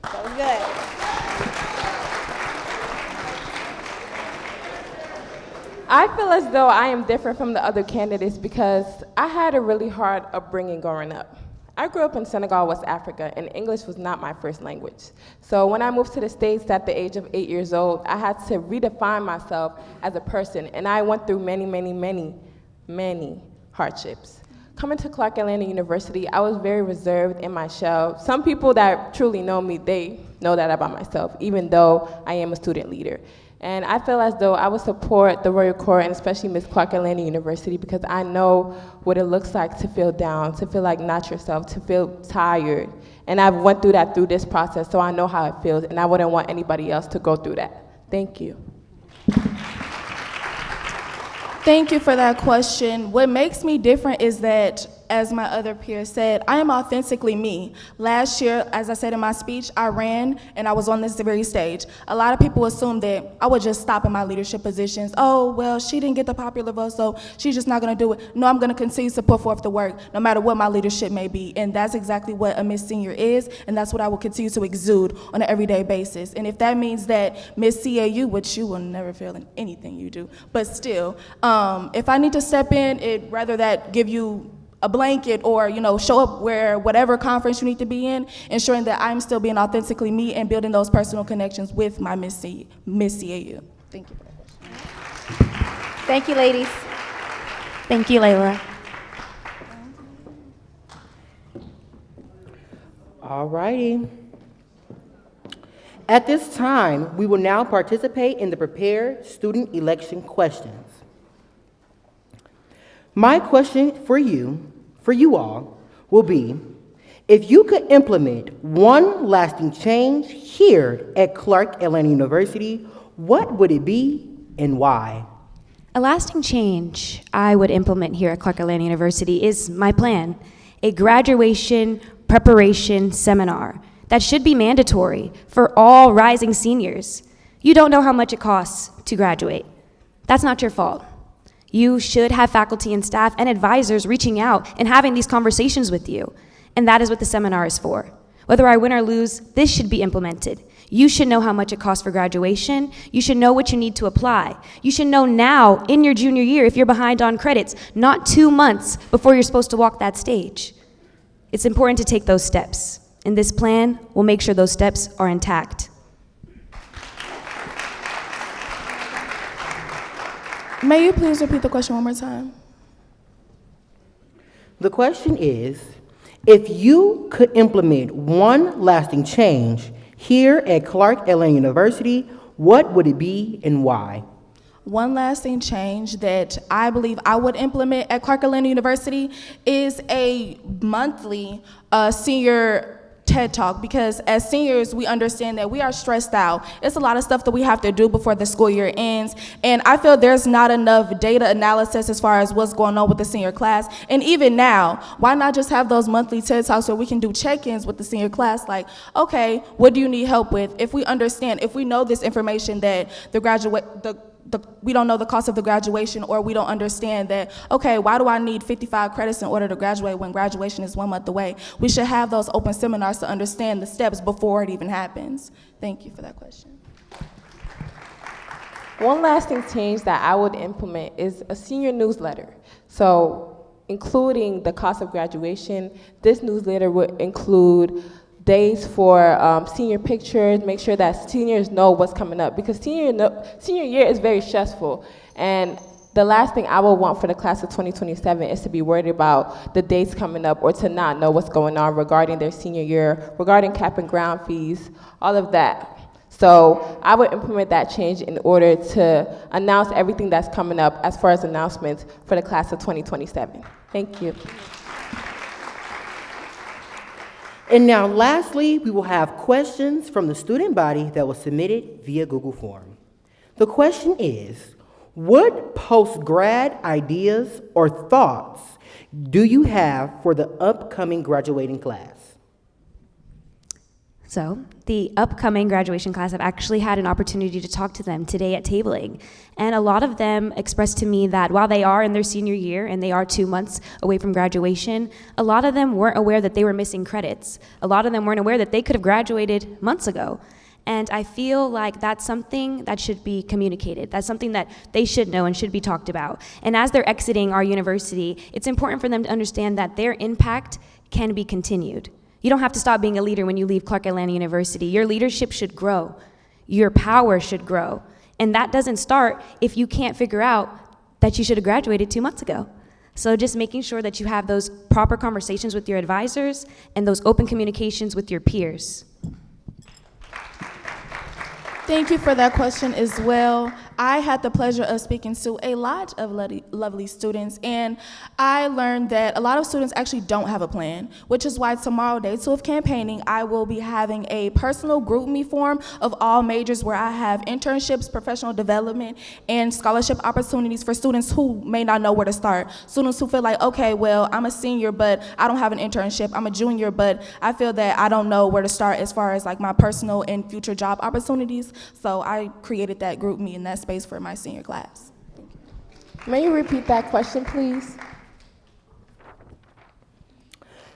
That was good. I feel as though I am different from the other candidates because I had a really hard upbringing growing up. I grew up in Senegal, West Africa, and English was not my first language. So when I moved to the States at the age of 8 years old, I had to redefine myself as a person, and I went through many hardships. Coming to Clark Atlanta University, I was very reserved in my shell. Some people that truly know me, they know that about myself, even though I am a student leader. And I feel as though I would support the Royal Court, and especially Miss Clark Atlanta University, because I know what it looks like to feel down, to feel like not yourself, to feel tired. And I've went through that through this process, so I know how it feels, and I wouldn't want anybody else to go through that. Thank you. Thank you for that question. What makes me different is that, as my other peers said, I am authentically me. Last year, as I said in my speech, I ran and I was on this very stage. A lot of people assume that I would just stop in my leadership positions. Oh, well, she didn't get the popular vote, so she's just not gonna do it. No, I'm gonna continue to put forth the work, no matter what my leadership may be. And that's exactly what a Miss Senior is, and that's what I will continue to exude on an everyday basis. And if that means that Miss CAU, which you will never fail in anything you do, but still, if I need to step in, it'd rather that give you a blanket or, show up where whatever conference you need to be in, ensuring that I'm still being authentically me and building those personal connections with my Miss CAU. Thank you. Thank you, ladies. Thank you, Layla. All righty. At this time, we will now participate in the prepared student election questions. My question for you all, will be, if you could implement one lasting change here at Clark Atlanta University, what would it be and why? A lasting change I would implement here at Clark Atlanta University is my plan, a graduation preparation seminar that should be mandatory for all rising seniors. You don't know how much it costs to graduate. That's not your fault. You should have faculty and staff and advisors reaching out and having these conversations with you. And that is what the seminar is for. Whether I win or lose, this should be implemented. You should know how much it costs for graduation. You should know what you need to apply. You should know now in your junior year if you're behind on credits, not 2 months before you're supposed to walk that stage. It's important to take those steps. And this plan will make sure those steps are intact. May you please repeat the question one more time? The question is, if you could implement one lasting change here at Clark Atlanta University, what would it be and why? One lasting change that I believe I would implement at Clark Atlanta University is a monthly senior TED Talk, because as seniors, we understand that we are stressed out. It's a lot of stuff that we have to do before the school year ends, and I feel there's not enough data analysis as far as what's going on with the senior class. And even now, why not just have those monthly TED Talks where we can do check-ins with the senior class, like, okay, what do you need help with? If we understand, if we know this information that we don't know the cost of the graduation, or we don't understand that, okay, why do I need 55 credits in order to graduate when graduation is 1 month away? We should have those open seminars to understand the steps before it even happens. Thank you for that question. One lasting change that I would implement is a senior newsletter. So, including the cost of graduation, this newsletter would include days for senior pictures, make sure that seniors know what's coming up, because senior year is very stressful. And the last thing I would want for the class of 2027 is to be worried about the dates coming up or to not know what's going on regarding their senior year, regarding cap and ground fees, all of that. So I would implement that change in order to announce everything that's coming up as far as announcements for the class of 2027. Thank you. And now, lastly, we will have questions from the student body that was submitted via Google Form. The question is, What post-grad ideas or thoughts do you have for the upcoming graduating class? So, the upcoming graduation class, I've actually had an opportunity to talk to them today at tabling. And a lot of them expressed to me that while they are in their senior year and they are 2 months away from graduation, a lot of them weren't aware that they were missing credits. A lot of them weren't aware that they could have graduated months ago. And I feel like that's something that should be communicated. That's something that they should know and should be talked about. And as they're exiting our university, it's important for them to understand that their impact can be continued. You don't have to stop being a leader when you leave Clark Atlanta University. Your leadership should grow. Your power should grow. And that doesn't start if you can't figure out that you should have graduated 2 months ago. So just making sure that you have those proper conversations with your advisors and those open communications with your peers. Thank you for that question as well. I had the pleasure of speaking to a lot of lovely students, and I learned that a lot of students actually don't have a plan, which is why tomorrow, day 2 of campaigning, I will be having a personal group me form of all majors where I have internships, professional development, and scholarship opportunities for students who may not know where to start. Students who feel like, okay, well, I'm a senior, but I don't have an internship. I'm a junior, but I feel that I don't know where to start as far as like my personal and future job opportunities. So I created that group me in that space for my senior class. May you repeat that question, please?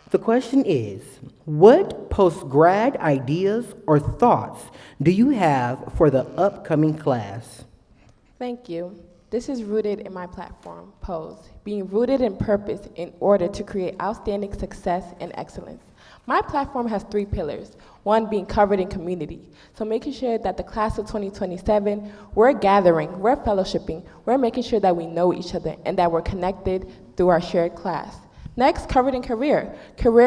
The question is, what post-grad ideas or thoughts do you have for the upcoming class? Thank you. This is rooted in my platform, POSE, being rooted in purpose in order to create outstanding success and excellence. My platform has 3 pillars, one being covered in community. So making sure that the class of 2027, we're gathering, we're fellowshipping, we're making sure that we know each other and that we're connected through our shared class. Next, covered in career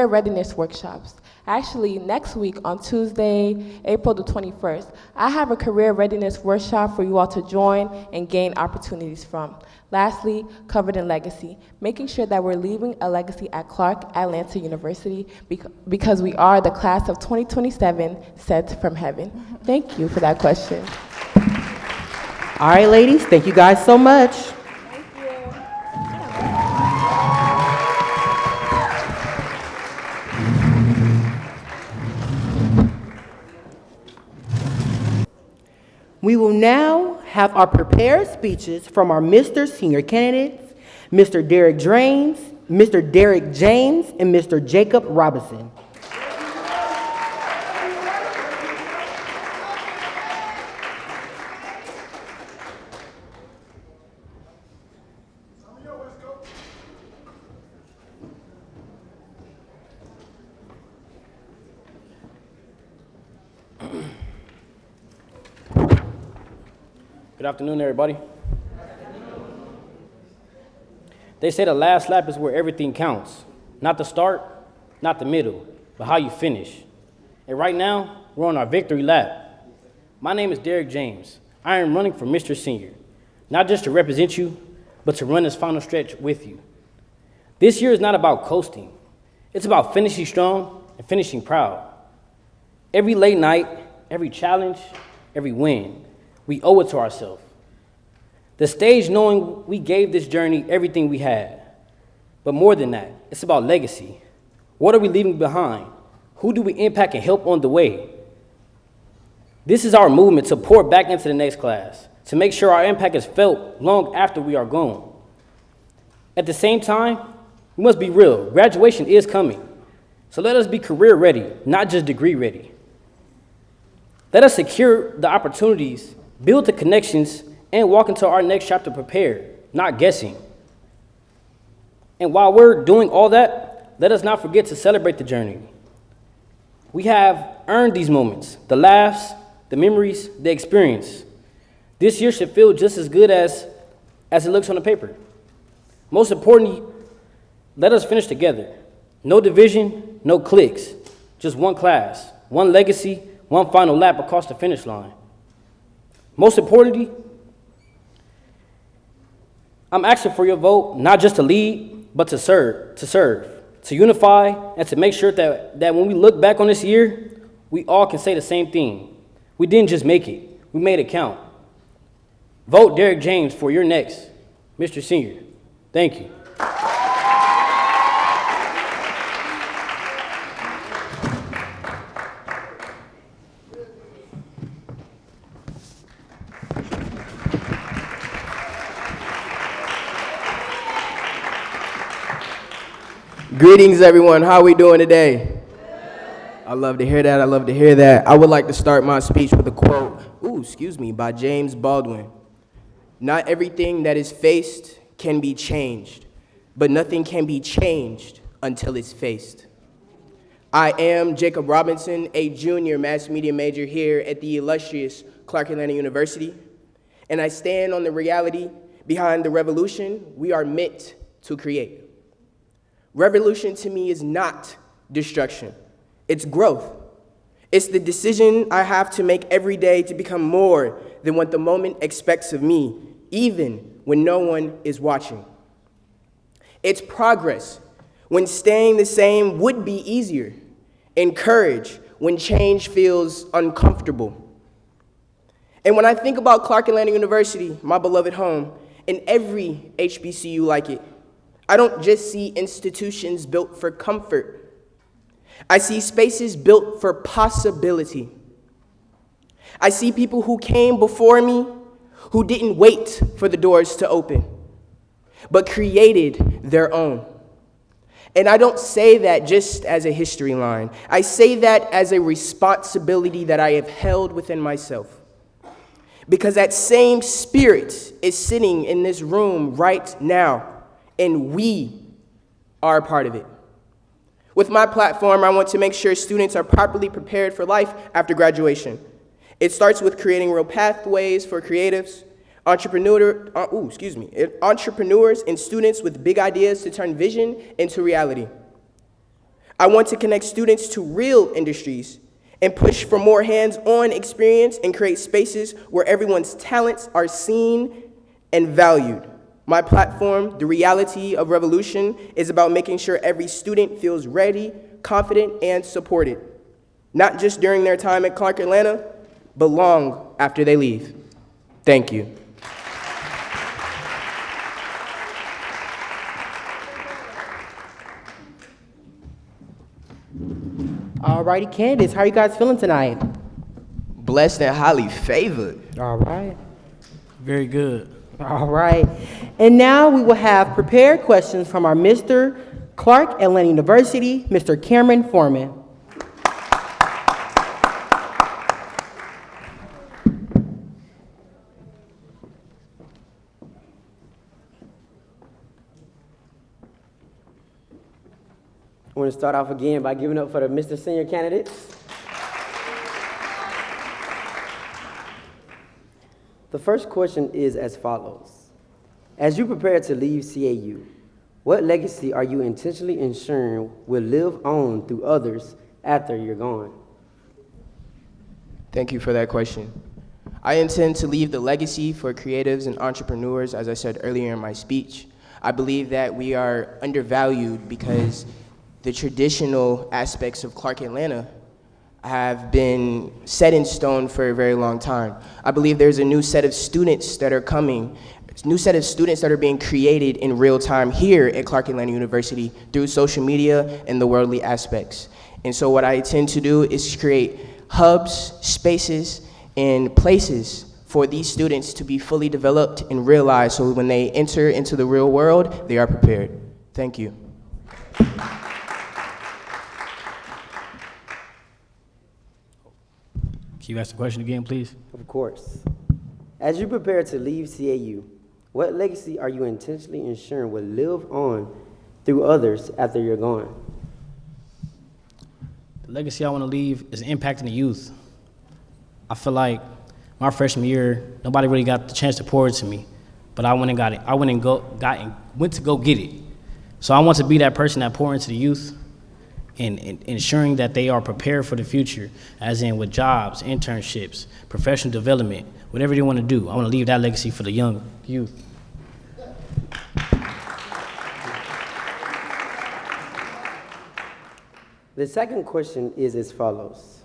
readiness workshops. Actually, next week on Tuesday, April the 21st, I have a career readiness workshop for you all to join and gain opportunities from. Lastly, covered in legacy, making sure that we're leaving a legacy at Clark Atlanta University because we are the class of 2027 sent from heaven. Thank you for that question. All right, ladies, thank you guys so much. We will now have our prepared speeches from our Mr. Senior candidates, Mr. Derek James, and Mr. Jacob Robinson. Good afternoon, everybody. They say the last lap is where everything counts. Not the start, not the middle, but how you finish. And right now, we're on our victory lap. My name is Derek James. I am running for Mr. Senior, not just to represent you, but to run this final stretch with you. This year is not about coasting. It's about finishing strong and finishing proud. Every late night, every challenge, every win, we owe it to ourselves. The stage knowing we gave this journey everything we had. But more than that, it's about legacy. What are we leaving behind? Who do we impact and help on the way? This is our movement to pour back into the next class, to make sure our impact is felt long after we are gone. At the same time, we must be real. Graduation is coming. So let us be career ready, not just degree ready. Let us secure the opportunities, build the connections, and walk into our next chapter prepared, not guessing. And while we're doing all that, let us not forget to celebrate the journey. We have earned these moments, the laughs, the memories, the experience. This year should feel just as good as it looks on the paper. Most importantly, let us finish together. No division, no cliques, just one class, one legacy, one final lap across the finish line. Most importantly, I'm asking for your vote, not just to lead, but to serve, to unify, and to make sure that when we look back on this year, we all can say the same thing. We didn't just make it, we made it count. Vote Derek James for your next Mr. Senior. Thank you. Greetings, everyone. How are we doing today? I love to hear that. I love to hear that. I would like to start my speech with a quote, by James Baldwin. Not everything that is faced can be changed, but nothing can be changed until it's faced. I am Jacob Robinson, a junior mass media major here at the illustrious Clark Atlanta University, and I stand on the reality behind the revolution we are meant to create. Revolution to me is not destruction, it's growth. It's the decision I have to make every day to become more than what the moment expects of me, even when no one is watching. It's progress when staying the same would be easier, and courage when change feels uncomfortable. And when I think about Clark Atlanta University, my beloved home, and every HBCU like it, I don't just see institutions built for comfort. I see spaces built for possibility. I see people who came before me who didn't wait for the doors to open, but created their own. And I don't say that just as a history line. I say that as a responsibility that I have held within myself. Because that same spirit is sitting in this room right now, and we are a part of it. With my platform, I want to make sure students are properly prepared for life after graduation. It starts with creating real pathways for creatives, entrepreneurs and students with big ideas to turn vision into reality. I want to connect students to real industries and push for more hands-on experience and create spaces where everyone's talents are seen and valued. My platform, The Reality of Revolution, is about making sure every student feels ready, confident, and supported, not just during their time at Clark Atlanta, but long after they leave. Thank you. Alrighty, candidates, how are you guys feeling tonight? Blessed and highly favored. All right. Very good. All right. And now we will have prepared questions from our Mr. Clark Atlanta University, Mr. Cameron Foreman. I want to start off again by giving up for the Mr. Senior candidates. The first question is as follows. As you prepare to leave CAU, what legacy are you intentionally ensuring will live on through others after you're gone? Thank you for that question. I intend to leave the legacy for creatives and entrepreneurs, as I said earlier in my speech. I believe that we are undervalued because the traditional aspects of Clark Atlanta have been set in stone for a very long time. I believe there's a new set of students that are coming, a new set of students that are being created in real time here at Clark Atlanta University through social media and the worldly aspects. And so what I intend to do is create hubs, spaces, and places for these students to be fully developed and realized so when they enter into the real world, they are prepared. Thank you. Can you ask the question again, please? Of course. As you prepare to leave CAU, what legacy are you intentionally ensuring will live on through others after you're gone? The legacy I want to leave is impacting the youth. I feel like my freshman year, nobody really got the chance to pour into me, but I went and got it. I went to go get it. So I want to be that person that pour into the youth and ensuring that they are prepared for the future, as in with jobs, internships, professional development, whatever they want to do. I want to leave that legacy for the young youth. The second question is as follows.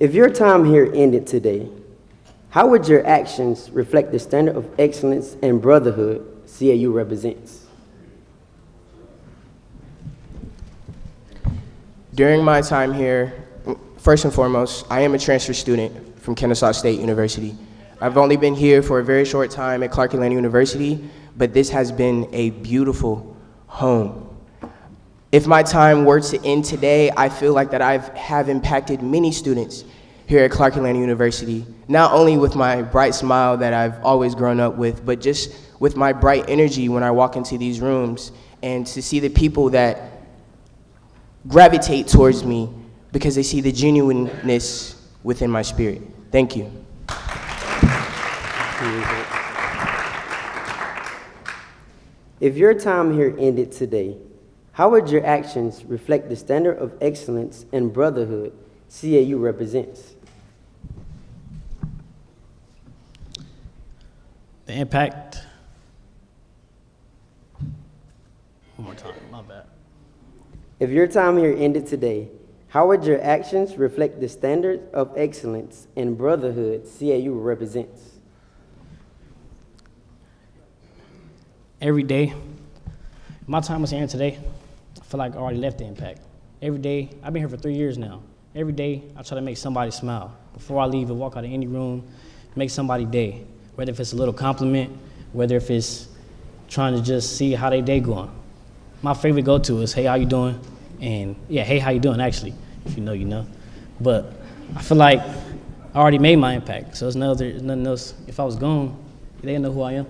If your time here ended today, how would your actions reflect the standard of excellence and brotherhood CAU represents? During my time here, first and foremost, I am a transfer student from Kennesaw State University. I've only been here for a very short time at Clark Atlanta University, but this has been a beautiful home. If my time were to end today, I feel like that I have impacted many students here at Clark Atlanta University, not only with my bright smile that I've always grown up with, but just with my bright energy when I walk into these rooms, and to see the people that gravitate towards me because they see the genuineness within my spirit. Thank you. If your time here ended today, how would your actions reflect the standard of excellence and brotherhood CAU represents? The impact. One more time, my bad. If your time here ended today, how would your actions reflect the standard of excellence and brotherhood CAU represents? Every day, my time was here today, I feel like I already left the impact. Every day, I've been here for 3 years now. Every day, I try to make somebody smile. Before I leave and walk out of any room, make somebody's day. Whether if it's a little compliment, whether if it's trying to just see how their day going. My favorite go-to is, hey, how you doing? And yeah, hey, how you doing, actually? If you know, you know. But I feel like I already made my impact, so there's nothing else. If I was gone, they didn't know who I am.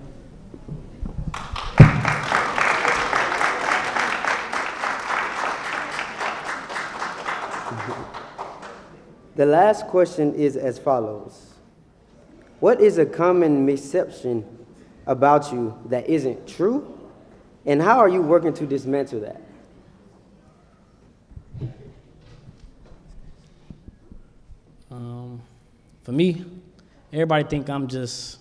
The last question is as follows. What is a common misconception about you that isn't true? And how are you working to dismantle that? For me, everybody think I'm just,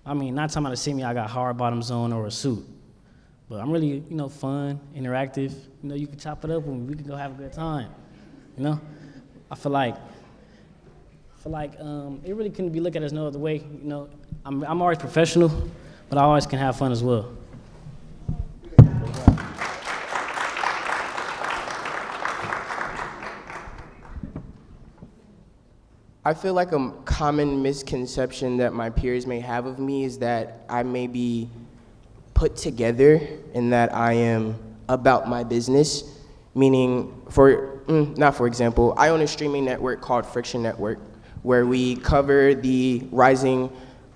9 times out of 10 I got hard bottoms on or a suit. But I'm really, fun, interactive. You can chop it up and we can go have a good time. I feel like it really couldn't be looked at as no other way. I'm always professional, but I always can have fun as well. I feel like a common misconception that my peers may have of me is that I may be put together and that I am about my business, meaning, not for example, I own a streaming network called Friction Network, where we cover the rising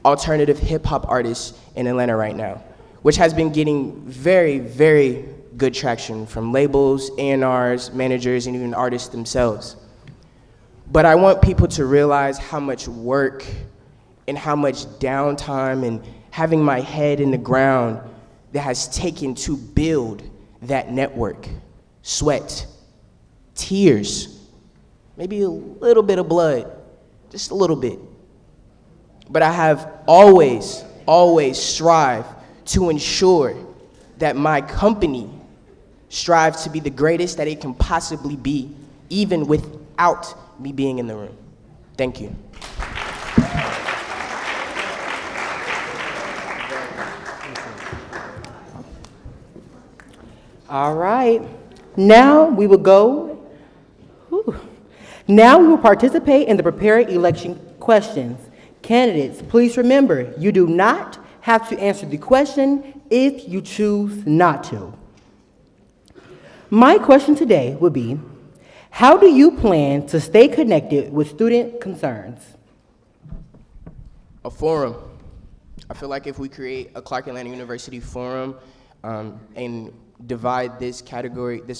alternative hip-hop artists in Atlanta right now, which has been getting very, very good traction from labels, A&Rs, managers, and even artists themselves. But I want people to realize how much work and how much downtime and having my head in the ground that has taken to build that network. Sweat, tears, maybe a little bit of blood, just a little bit. But I have always strived to ensure that my company strives to be the greatest that it can possibly be, even without me being in the room. Thank you. All right. Now we will participate in the prepared election questions. Candidates, please remember, you do not have to answer the question if you choose not to. My question today would be, how do you plan to stay connected with student concerns? A forum. I feel like if we create a Clark Atlanta University forum and divide this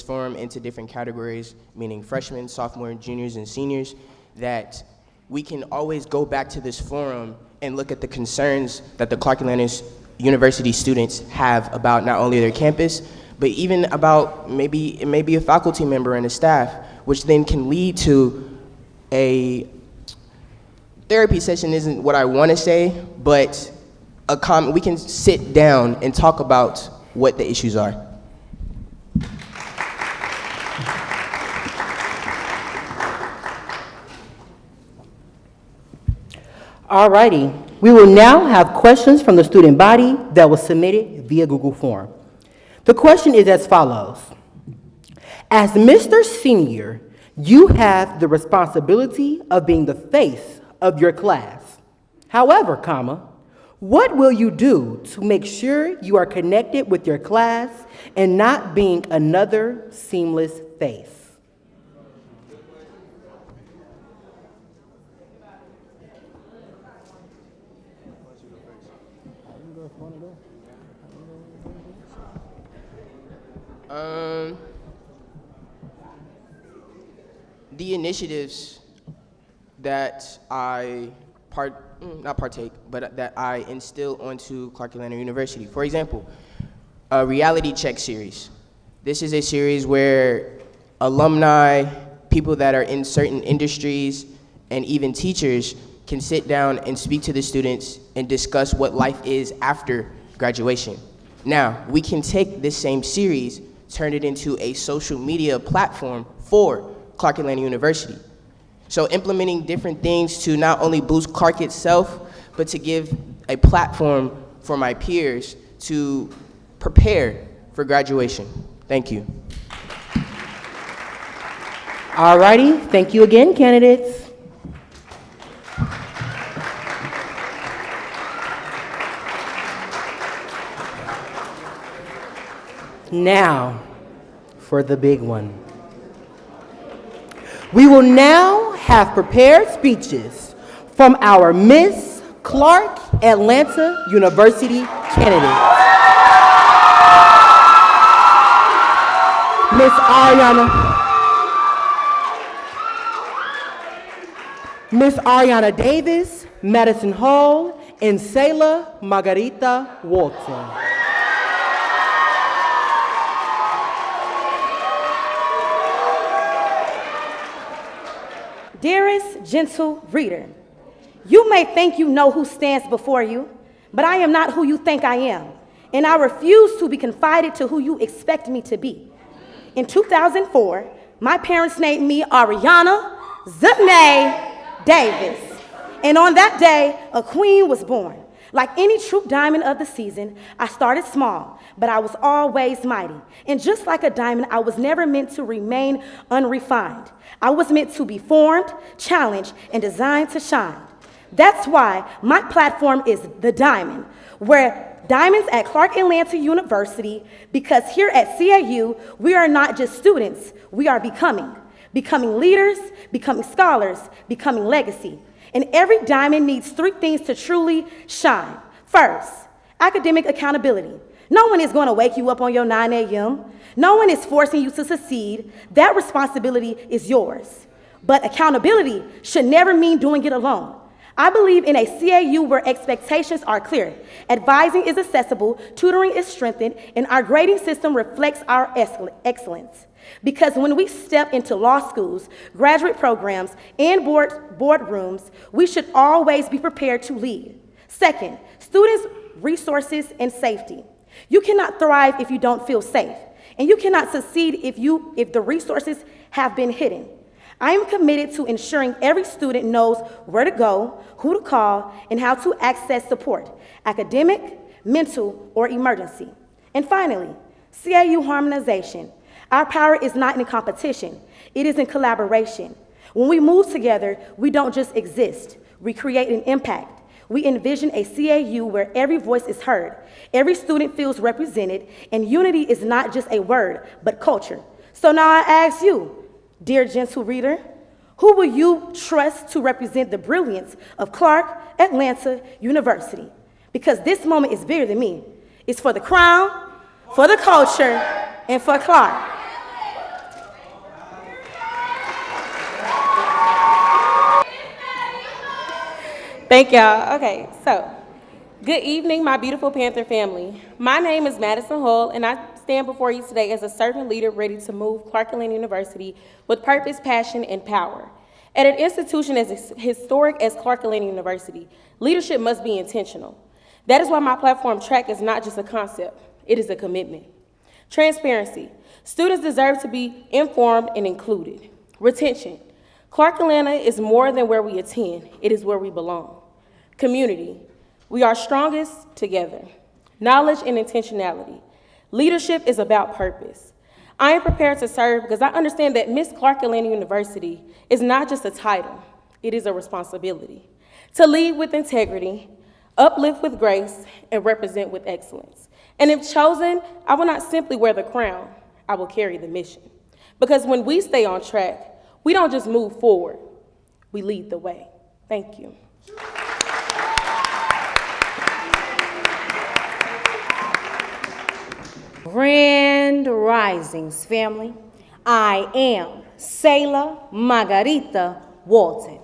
forum into different categories, meaning freshmen, sophomores, juniors, and seniors, that we can always go back to this forum and look at the concerns that the Clark Atlanta University students have about not only their campus, but even about maybe a faculty member and a staff, which then can lead to a therapy session. Isn't what I want to say, but we can sit down and talk about what the issues are. Alrighty, we will now have questions from the student body that was submitted via Google Form. The question is as follows. As Mr. Senior, you have the responsibility of being the face of your class. However, what will you do to make sure you are connected with your class and not being another seamless face? The initiatives that I not partake, but that I instill onto Clark Atlanta University. For example, a reality check series. This is a series where alumni, people that are in certain industries, and even teachers can sit down and speak to the students and discuss what life is after graduation. Now, we can take this same series, turn it into a social media platform for Clark Atlanta University. So implementing different things to not only boost Clark itself, but to give a platform for my peers to prepare for graduation. Thank you. Alrighty, thank you again, candidates. Now, for the big one. We will now have prepared speeches from our Miss Clark Atlanta University candidates. Miss Ariana Davis, Madison Hall, and Sayla Margarita Walton. Dearest gentle reader, you may think you know who stands before you, but I am not who you think I am, and I refuse to be confided to who you expect me to be. In 2004, my parents named me Ariana Zanae Davis, and on that day, a queen was born. Like any true diamond of the season, I started small, but I was always mighty. And just like a diamond, I was never meant to remain unrefined. I was meant to be formed, challenged, and designed to shine. That's why my platform is The Diamond, where diamonds at Clark Atlanta University, because here at CAU, we are not just students, we are becoming leaders, becoming scholars, becoming legacy. And every diamond needs three things to truly shine. First, academic accountability. No one is going to wake you up on your 9 a.m. No one is forcing you to succeed. That responsibility is yours. But accountability should never mean doing it alone. I believe in a CAU where expectations are clear, advising is accessible, tutoring is strengthened, and our grading system reflects our excellence. Because when we step into law schools, graduate programs, and boardrooms, we should always be prepared to lead. Second, students, resources, and safety. You cannot thrive if you don't feel safe, and you cannot succeed if the resources have been hidden. I am committed to ensuring every student knows where to go, who to call, and how to access support, academic, mental, or emergency. And finally, CAU harmonization. Our power is not in competition, it is in collaboration. When we move together, we don't just exist, we create an impact. We envision a CAU where every voice is heard, every student feels represented, and unity is not just a word, but culture. So now I ask you, dear gentle reader, who will you trust to represent the brilliance of Clark Atlanta University? Because this moment is bigger than me. It's for the crown, for the culture, and for Clark. Thank y'all. Okay, so good evening, my beautiful Panther family. My name is Madison Hull, and I stand before you today as a servant leader ready to move Clark Atlanta University with purpose, passion, and power. At an institution as historic as Clark Atlanta University, leadership must be intentional. That is why my platform track is not just a concept, it is a commitment. Transparency. Students deserve to be informed and included. Retention. Clark Atlanta is more than where we attend, it is where we belong. Community. We are strongest together. Knowledge and intentionality. Leadership is about purpose. I am prepared to serve because I understand that Miss Clark Atlanta University is not just a title, it is a responsibility. To lead with integrity, uplift with grace, and represent with excellence. And if chosen, I will not simply wear the crown, I will carry the mission. Because when we stay on track, we don't just move forward, we lead the way. Thank you. Grand Risings, family. I am Selah Margarita Walton,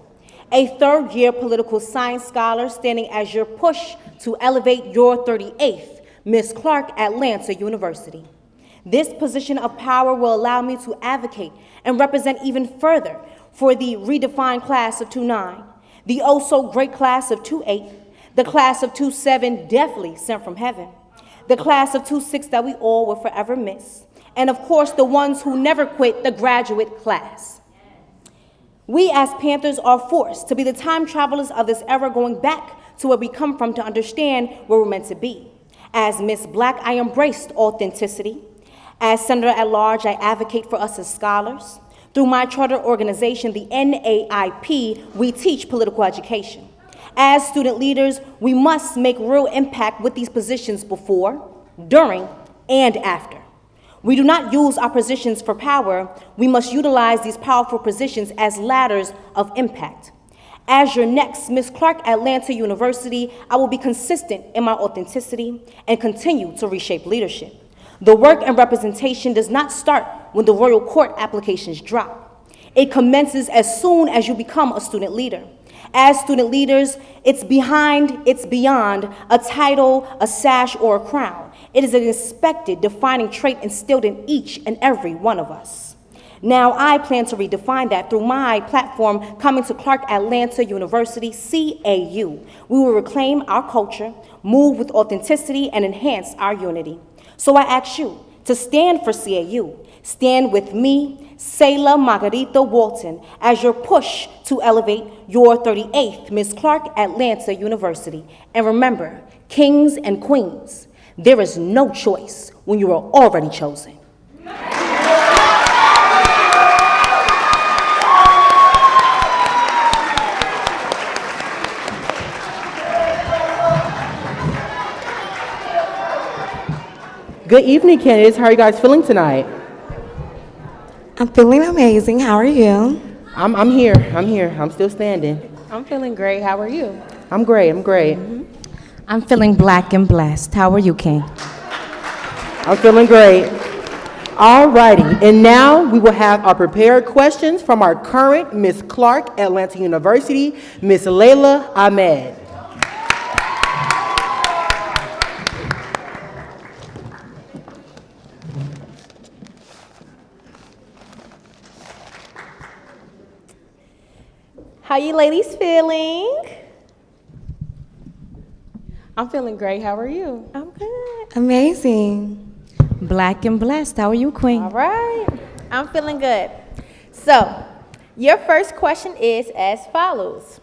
a third-year political science scholar standing as your push to elevate your 38th Miss Clark Atlanta University. This position of power will allow me to advocate and represent even further for the redefined class of 29, the oh-so-great class of 28, the class of 27 definitely sent from heaven, the class of 26 that we all will forever miss, and of course the ones who never quit, the graduate class. We as Panthers are forced to be the time travelers of this era, going back to where we come from to understand where we're meant to be. As Miss Black, I embraced authenticity. As Senator at Large, I advocate for us as scholars. Through my charter organization, the NAIP, we teach political education. As student leaders, we must make real impact with these positions before, during, and after. We do not use our positions for power. We must utilize these powerful positions as ladders of impact. As your next Miss Clark Atlanta University, I will be consistent in my authenticity and continue to reshape leadership. The work and representation does not start when the royal court applications drop. It commences as soon as you become a student leader. As student leaders, it's beyond a title, a sash, or a crown. It is an expected defining trait instilled in each and every one of us. Now, I plan to redefine that through my platform, Coming to Clark Atlanta University, CAU. We will reclaim our culture, move with authenticity, and enhance our unity. So I ask you to stand for CAU. Stand with me, Selah Margarita Walton, as your push to elevate your 38th Miss Clark Atlanta University. And remember, kings and queens, there is no choice when you are already chosen. Good evening, candidates. How are you guys feeling tonight? I'm feeling amazing. How are you? I'm here. I'm still standing. I'm feeling great. How are you? I'm great. I'm feeling black and blessed. How are you, King? I'm feeling great. All righty, and now we will have our prepared questions from our current Miss Clark Atlanta University, Miss Layla Ahmed. How you ladies feeling? I'm feeling great. How are you? I'm good. Amazing. Black and blessed. How are you, Queen? All right. I'm feeling good. So, your first question is as follows.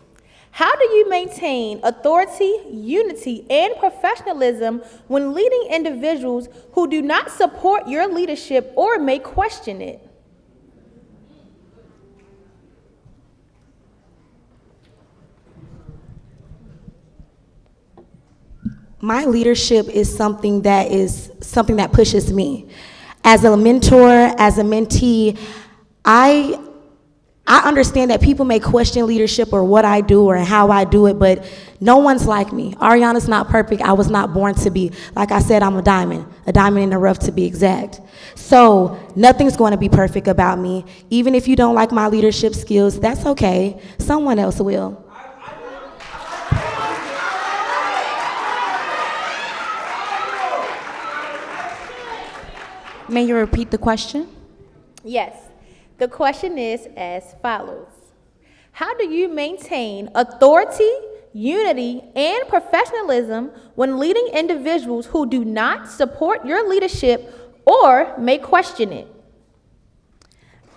How do you maintain authority, unity, and professionalism when leading individuals who do not support your leadership or may question it? My leadership is something that pushes me. As a mentor, as a mentee, I understand that people may question leadership or what I do or how I do it, but no one's like me. Ariana's not perfect. I was not born to be. Like I said, I'm a diamond in the rough to be exact. So nothing's going to be perfect about me. Even if you don't like my leadership skills, that's okay. Someone else will. May you repeat the question? Yes. The question is as follows. How do you maintain authority, unity, and professionalism when leading individuals who do not support your leadership or may question it?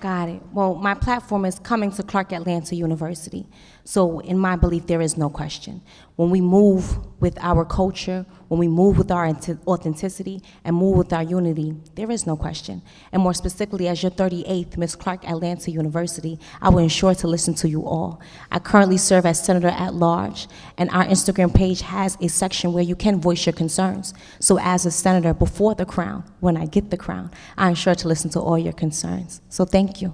Got it. Well, my platform is coming to Clark Atlanta University. So in my belief, there is no question. When we move with our culture, when we move with our authenticity and move with our unity, there is no question. And more specifically, as your 38th Miss Clark Atlanta University, I will ensure to listen to you all. I currently serve as Senator at Large, and our Instagram page has a section where you can voice your concerns. So as a senator before the crown, when I get the crown, I ensure to listen to all your concerns. So thank you.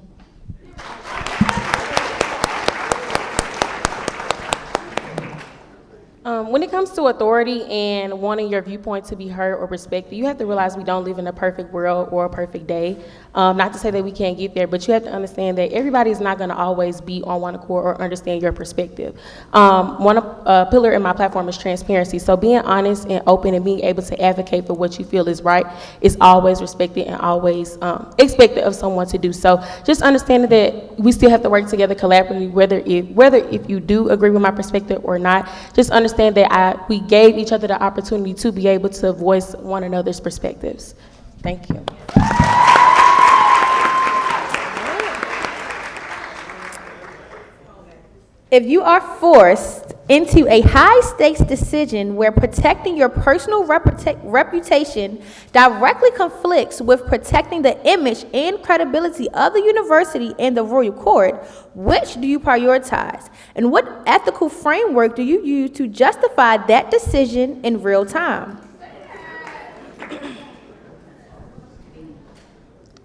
When it comes to authority and wanting your viewpoint to be heard or respected, you have to realize we don't live in a perfect world or a perfect day. Not to say that we can't get there, but you have to understand that everybody is not going to always be on one accord or understand your perspective. One pillar in my platform is transparency. So being honest and open and being able to advocate for what you feel is right is always respected and always expected of someone to do so. Just understanding that we still have to work together collaboratively, whether if you do agree with my perspective or not. Just understand that we gave each other the opportunity to be able to voice one another's perspectives. Thank you. If you are forced into a high-stakes decision where protecting your personal reputation directly conflicts with protecting the image and credibility of the university and the royal court, which do you prioritize? And what ethical framework do you use to justify that decision in real time?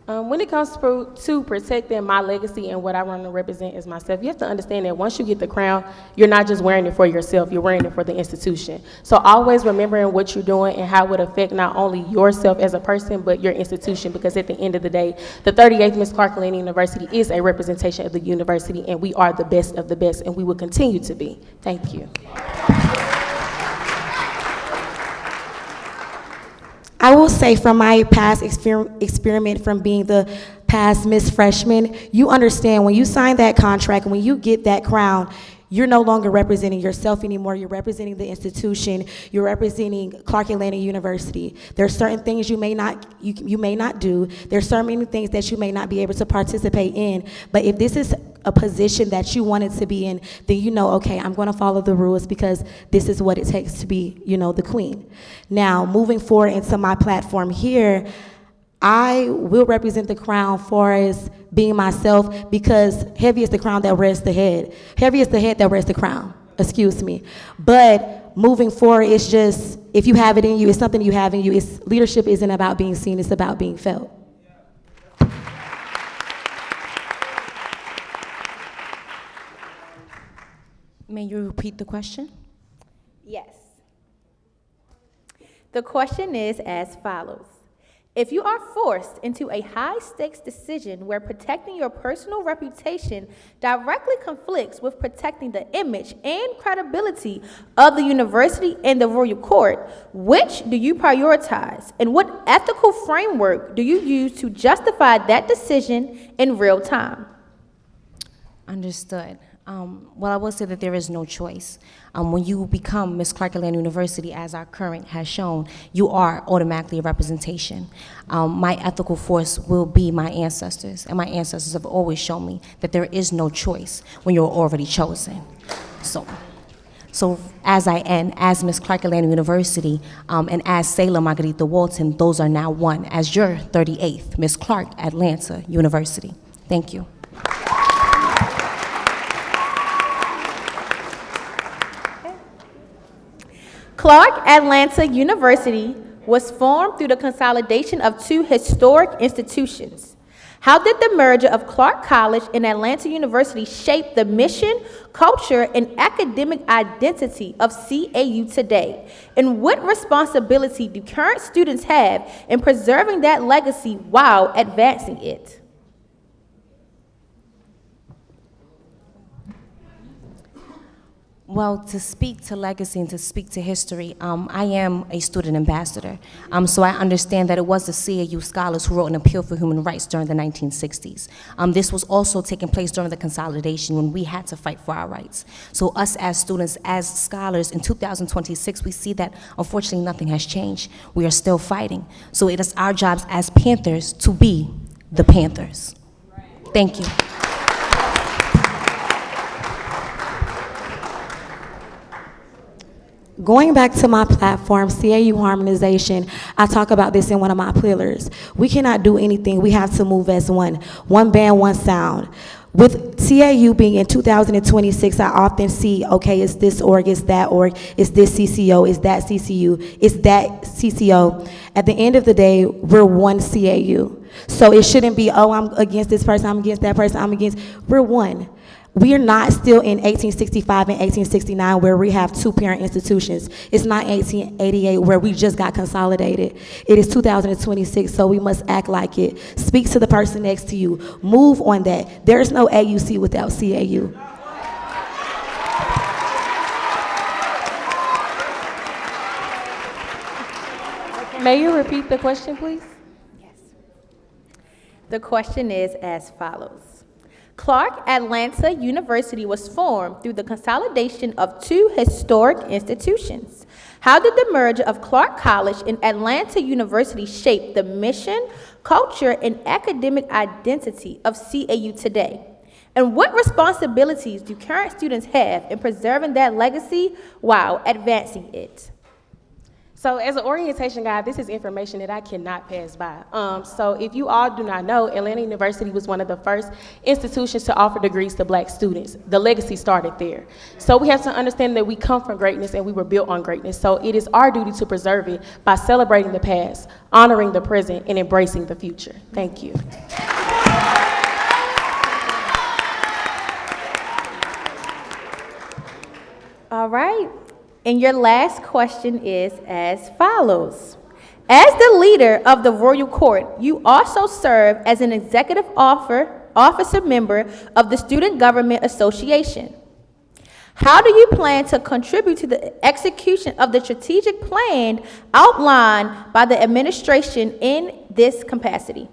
When it comes to protecting my legacy and what I want to represent as myself, you have to understand that once you get the crown, you're not just wearing it for yourself, you're wearing it for the institution. So always remembering what you're doing and how it would affect not only yourself as a person, but your institution, because at the end of the day, the 38th Miss Clark Atlanta University is a representation of the university, and we are the best of the best, and we will continue to be. Thank you. I will say from my past experiment from being the past Miss Freshman, you understand when you sign that contract, when you get that crown, you're no longer representing yourself anymore. You're representing the institution. You're representing Clark Atlanta University. There are certain things you may not do. There's so many things that you may not be able to participate in. But if this is a position that you wanted to be in, then you know, okay, I'm going to follow the rules because this is what it takes to be, the queen. Now, moving forward into my platform here, I will represent the crown for as being myself, because heavy is the crown that wears the head. Heavy is the head that wears the crown, excuse me. But moving forward, it's just, if you have it in you, it's something you have in you. Leadership isn't about being seen, it's about being felt. May you repeat the question? Yes. The question is as follows. If you are forced into a high-stakes decision where protecting your personal reputation directly conflicts with protecting the image and credibility of the university and the royal court, which do you prioritize? And what ethical framework do you use to justify that decision in real time? Understood. Well, I will say that there is no choice. When you become Miss Clark Atlanta University, as our current has shown, you are automatically a representation. My ethical force will be my ancestors, and my ancestors have always shown me that there is no choice when you're already chosen. So as I end, as Miss Clark Atlanta University, and as Sailor Margarita Walton, those are now one, as your 38th Miss Clark Atlanta University. Thank you. Clark Atlanta University was formed through the consolidation of two historic institutions. How did the merger of Clark College and Atlanta University shape the mission, culture, and academic identity of CAU today? And what responsibility do current students have in preserving that legacy while advancing it? Well, to speak to legacy and to speak to history, I am a student ambassador. So I understand that it was the CAU scholars who wrote an appeal for human rights during the 1960s. This was also taking place during the consolidation when we had to fight for our rights. So us as students, as scholars, in 2026, we see that unfortunately nothing has changed. We are still fighting. So it is our jobs as Panthers to be the Panthers. Thank you. Going back to my platform, CAU harmonization, I talk about this in one of my pillars. We cannot do anything. We have to move as one. One band, one sound. With CAU being in 2026, I often see, okay, it's this org, it's that org, it's this CCO, it's that CCU, it's that CCO. At the end of the day, we're one CAU. So it shouldn't be, oh, I'm against this person, I'm against that person, I'm against, we're one. We are not still in 1865 and 1869 where we have two parent institutions. It's not 1888 where we just got consolidated. It is 2026, so we must act like it. Speak to the person next to you. Move on that. There is no AUC without CAU. May you repeat the question, please? The question is as follows. Clark Atlanta University was formed through the consolidation of two historic institutions. How did the merger of Clark College and Atlanta University shape the mission, culture, and academic identity of CAU today? And what responsibilities do current students have in preserving that legacy while advancing it? So as an orientation guide, this is information that I cannot pass by. So if you all do not know, Atlanta University was one of the first institutions to offer degrees to Black students. The legacy started there. So we have to understand that we come from greatness and we were built on greatness. So it is our duty to preserve it by celebrating the past, honoring the present, and embracing the future. Thank you. All right. And your last question is as follows. As the leader of the Royal Court, you also serve as an executive officer member of the Student Government Association. How do you plan to contribute to the execution of the strategic plan outlined by the administration in this capacity?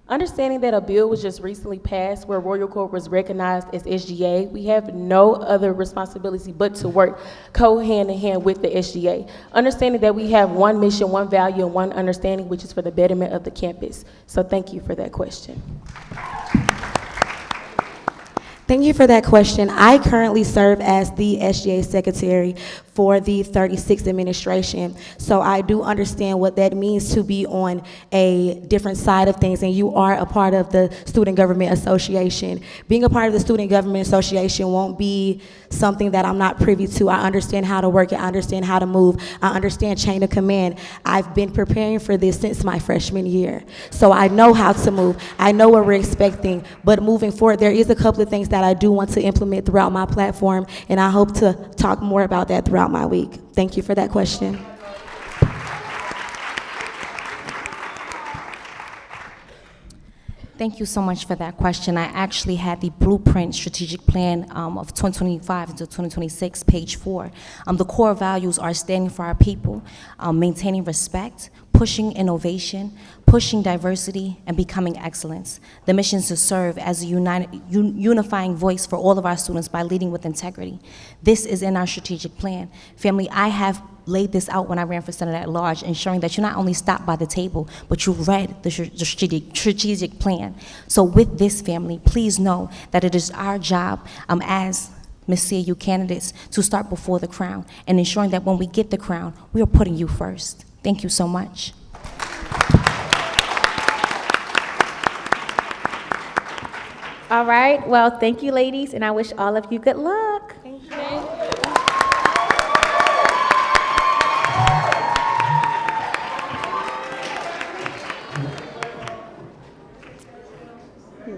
Understanding that a bill was just recently passed where Royal Court was recognized as SGA, we have no other responsibility but to work hand in hand with the SGA. Understanding that we have one mission, one value, and one understanding, which is for the betterment of the campus. So thank you for that question. Thank you for that question. I currently serve as the SGA secretary for the 36th administration. So I do understand what that means to be on a different side of things, and you are a part of the Student Government Association. Being a part of the Student Government Association won't be something that I'm not privy to. I understand how to work it, I understand how to move, I understand chain of command. I've been preparing for this since my freshman year. So I know how to move, I know what we're expecting, but moving forward, there is a couple of things that I do want to implement throughout my platform, and I hope to talk more about that throughout my week. Thank you for that question. Thank you so much for that question. I actually had the blueprint strategic plan of 2025 to 2026, page 4. The core values are standing for our people, maintaining respect, pushing innovation, pushing diversity, and becoming excellence. The mission is to serve as a unifying voice for all of our students by leading with integrity. This is in our strategic plan. Family, I have laid this out when I ran for Senate at large, ensuring that you not only stop by the table, but you read the strategic plan. So with this, family, please know that it is our job as Miss CAU candidates to start before the crown and ensuring that when we get the crown, we are putting you first. Thank you so much. All right, well, thank you, ladies, and I wish all of you good luck. Thank you.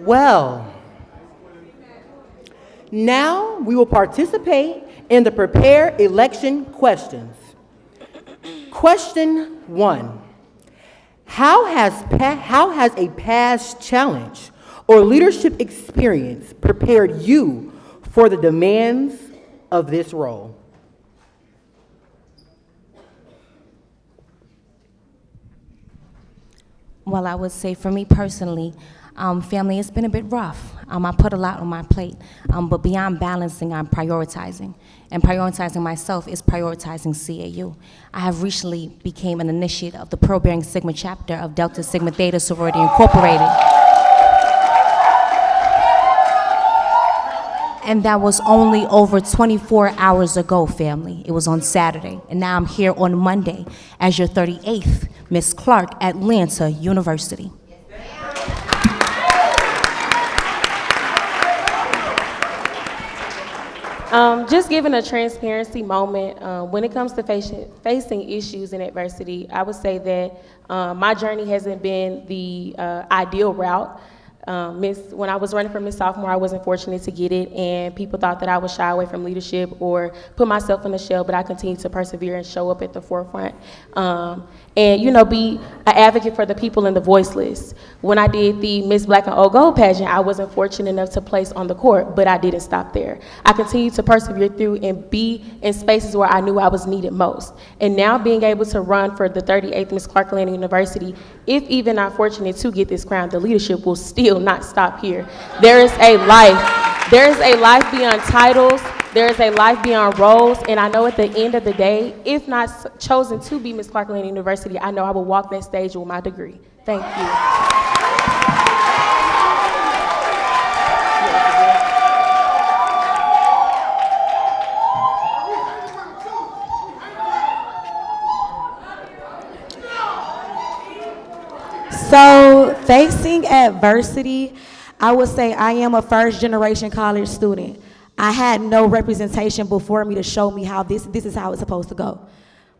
Well, now we will participate in the prepared election questions. Question 1. How has a past challenge or leadership experience prepared you for the demands of this role? Well, I would say for me personally, Family, it's been a bit rough. I put a lot on my plate, but beyond balancing, I'm prioritizing. And prioritizing myself is prioritizing CAU. I have recently became an initiate of the Pearl Bearing Sigma chapter of Delta Sigma Theta Sorority Incorporated. And that was only over 24 hours ago, family. It was on Saturday. And now I'm here on Monday as your 38th Miss Clark, Atlanta University. Just giving a transparency moment, when it comes to facing issues and adversity, I would say that my journey hasn't been the ideal route. When I was running for Miss Sophomore, I wasn't fortunate to get it, and people thought that I would shy away from leadership or put myself in a shell, but I continued to persevere and show up at the forefront. And, you know, be an advocate for the people and the voiceless. When I did the Miss Black and Old Gold pageant, I wasn't fortunate enough to place on the court, but I didn't stop there. I continued to persevere through and be in spaces where I knew I was needed most. And now being able to run for the 38th Miss Clark Atlanta University, if even not fortunate to get this crown, the leadership will still not stop here. There is a life. There is a life beyond titles. There is a life beyond roles, and I know at the end of the day, if not chosen to be Miss Clark Atlanta University, I know I will walk that stage with my degree. Thank you. So, facing adversity, I would say I am a first-generation college student. I had no representation before me to show me how this is how it's supposed to go.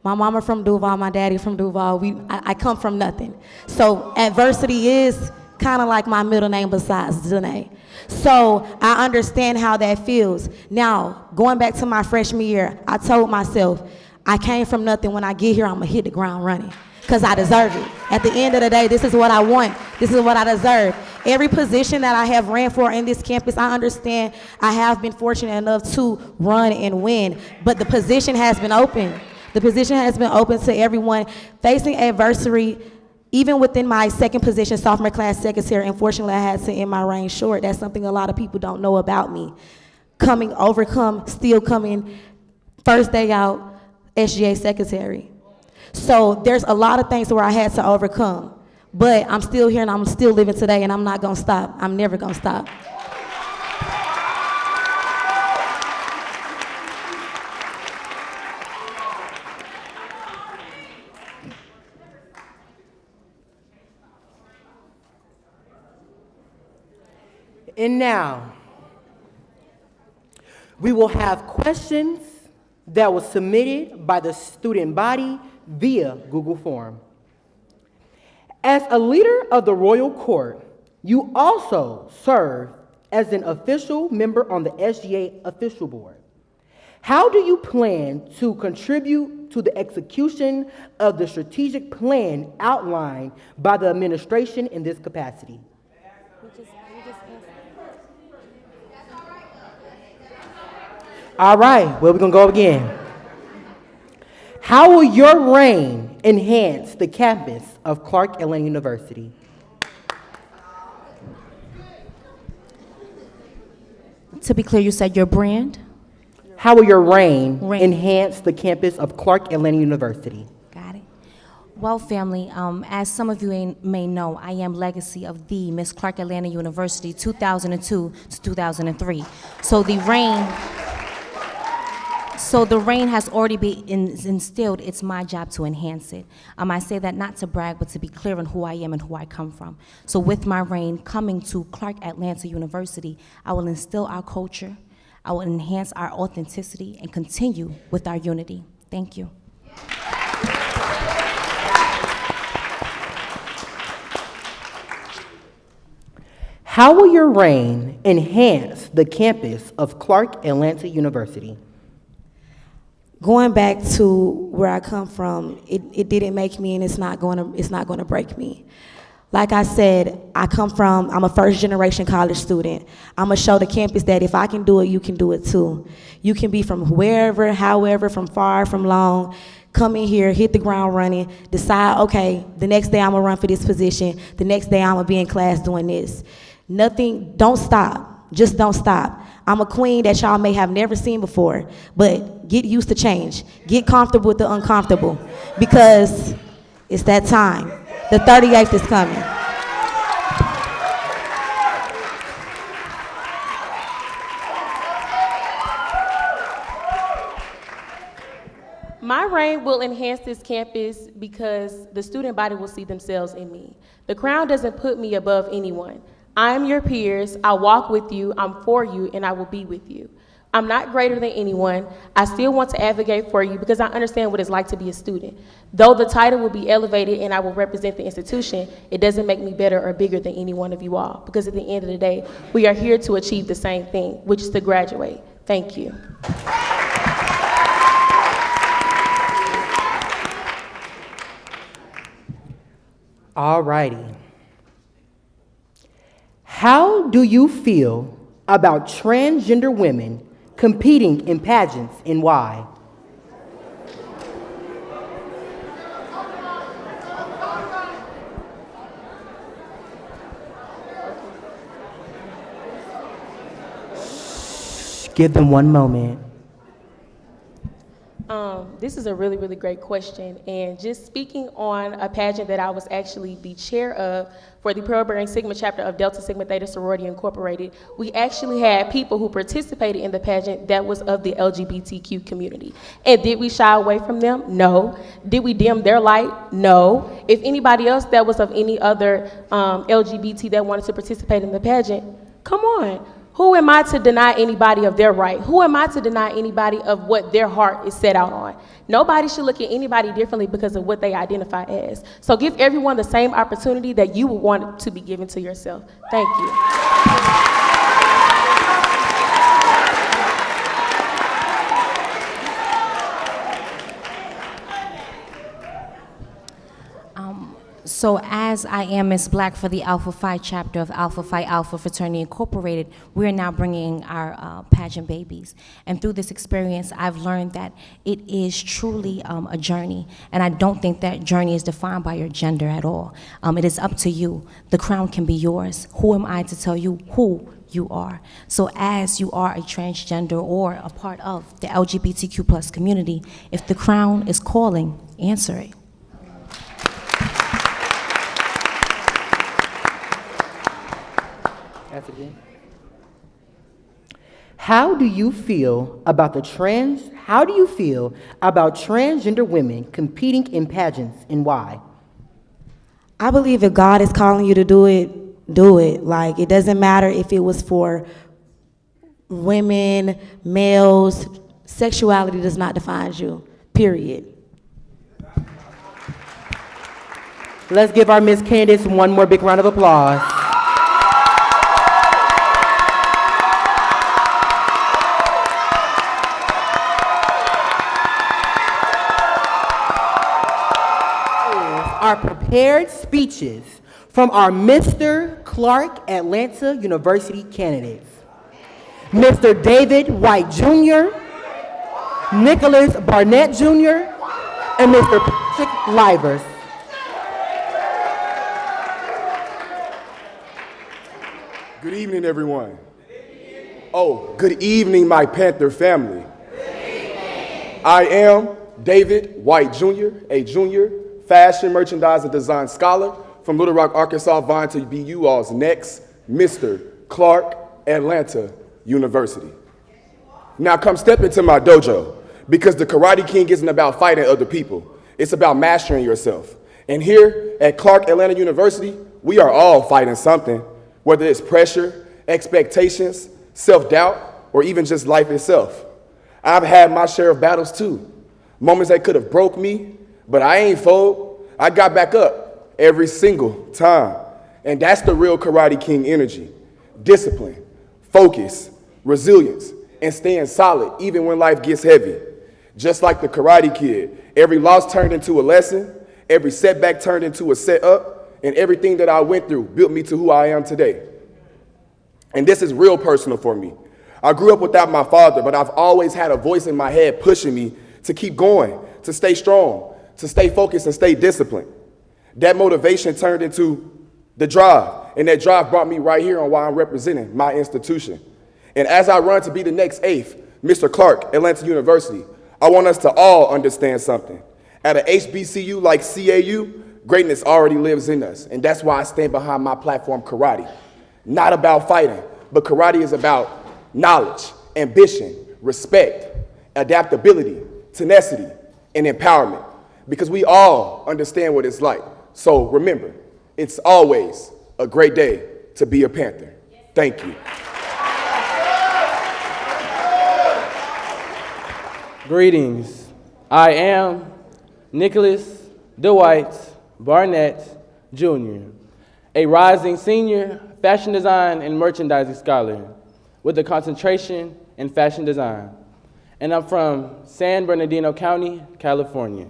My mama from Duval, my daddy from Duval. I come from nothing. So adversity is kind of like my middle name besides Danae. So I understand how that feels. Now, going back to my freshman year, I told myself, I came from nothing. When I get here, I'm gonna hit the ground running, because I deserve it. At the end of the day, this is what I want. This is what I deserve. Every position that I have ran for in this campus, I understand I have been fortunate enough to run and win, but the position has been open. The position has been open to everyone. Facing adversity, even within my second position, sophomore class secretary, unfortunately I had to end my reign short. That's something a lot of people don't know about me. Still coming, first day out, SGA secretary. So there's a lot of things where I had to overcome. But I'm still here and I'm still living today, and I'm not gonna stop. I'm never gonna stop. And now, we will have questions that was submitted by the student body via Google Form. As a leader of the Royal Court, you also serve as an official member on the SGA Official Board. How do you plan to contribute to the execution of the strategic plan outlined by the administration in this capacity? All right, well, we're gonna go again. How will your reign enhance the campus of Clark Atlanta University? To be clear, you said your brand? How will your reign enhance the campus of Clark Atlanta University? Got it. Well, family, as some of you may know, I am legacy of the Miss Clark Atlanta University 2002 to 2003. So the reign has already been instilled. It's my job to enhance it. I say that not to brag, but to be clear on who I am and who I come from. So with my reign coming to Clark Atlanta University, I will instill our culture, I will enhance our authenticity, and continue with our unity. Thank you. How will your reign enhance the campus of Clark Atlanta University? Going back to where I come from, it didn't make me, and it's not gonna break me. Like I said, I'm a first generation college student. I'm gonna show the campus that if I can do it, you can do it too. You can be from wherever, however, from far, from long. come in here, hit the ground running, decide, okay, the next day I'm gonna run for this position, the next day I'm gonna be in class doing this. Nothing, don't stop, just don't stop. I'm a queen that y'all may have never seen before, but get used to change. Get comfortable with the uncomfortable, because it's that time. The 38th is coming. My reign will enhance this campus because the student body will see themselves in me. The crown doesn't put me above anyone. I am your peers, I walk with you, I'm for you, and I will be with you. I'm not greater than anyone. I still want to advocate for you because I understand what it's like to be a student. Though the title will be elevated and I will represent the institution, it doesn't make me better or bigger than any one of you all, because at the end of the day, we are here to achieve the same thing, which is to graduate. Thank you. All righty. How do you feel about transgender women competing in pageants, and why? Give them one moment. This is a really, really great question. And just speaking on a pageant that I was actually the chair of for the Pearl Bearing Sigma chapter of Delta Sigma Theta Sorority Incorporated, we actually had people who participated in the pageant that was of the LGBTQ community. And did we shy away from them? No. Did we dim their light? No. If anybody else that was of any other LGBT that wanted to participate in the pageant, come on. Who am I to deny anybody of their right? Who am I to deny anybody of what their heart is set out on? Nobody should look at anybody differently because of what they identify as. So give everyone the same opportunity that you would want to be given to yourself. Thank you. So as I am Miss Black for the Alpha Phi chapter of Alpha Phi Alpha Fraternity Incorporated, we are now bringing our pageant babies. And through this experience, I've learned that it is truly a journey. And I don't think that journey is defined by your gender at all. It is up to you. The crown can be yours. Who am I to tell you who you are? So as you are a transgender or a part of the LGBTQ plus community, if the crown is calling, answer it. How do you feel about transgender women competing in pageants, and why? I believe if God is calling you to do it, do it. Like, it doesn't matter if it was for women, males, sexuality does not define you, period. Let's give our Miss Candace one more big round of applause. Our prepared speeches from our Mr. Clark Atlanta University candidates. Mr. David White Jr., Nicholas Barnett Jr., and Mr. Patrick Livers. Good evening, everyone. Oh, good evening, my Panther family. I am David White Jr., a junior fashion, merchandise, and design scholar from Little Rock, Arkansas, vying to be you all's next Mr. Clark Atlanta University. Now come step into my dojo, because the Karate King isn't about fighting other people. It's about mastering yourself. And here at Clark Atlanta University, we are all fighting something, whether it's pressure, expectations, self-doubt, or even just life itself. I've had my share of battles too, moments that could have broke me, but I ain't fold. I got back up every single time. And that's the real Karate King energy. Discipline, focus, resilience, and staying solid even when life gets heavy. Just like the Karate Kid, every loss turned into a lesson, every setback turned into a setup, and everything that I went through built me to who I am today. And this is real personal for me. I grew up without my father, but I've always had a voice in my head pushing me to keep going, to stay strong, to stay focused and stay disciplined. That motivation turned into the drive, and that drive brought me right here on why I'm representing my institution. And as I run to be the next 8th, Mr. Clark, Atlanta University, I want us to all understand something. At an HBCU like CAU, greatness already lives in us, and that's why I stand behind my platform, karate. Not about fighting, but karate is about knowledge, ambition, respect, adaptability, tenacity, and empowerment, because we all understand what it's like. So remember, it's always a great day to be a Panther. Thank you. Greetings. I am Nicholas Dwight Barnett, Jr., a rising senior fashion design and merchandising scholar with a concentration in fashion design. And I'm from San Bernardino County, California.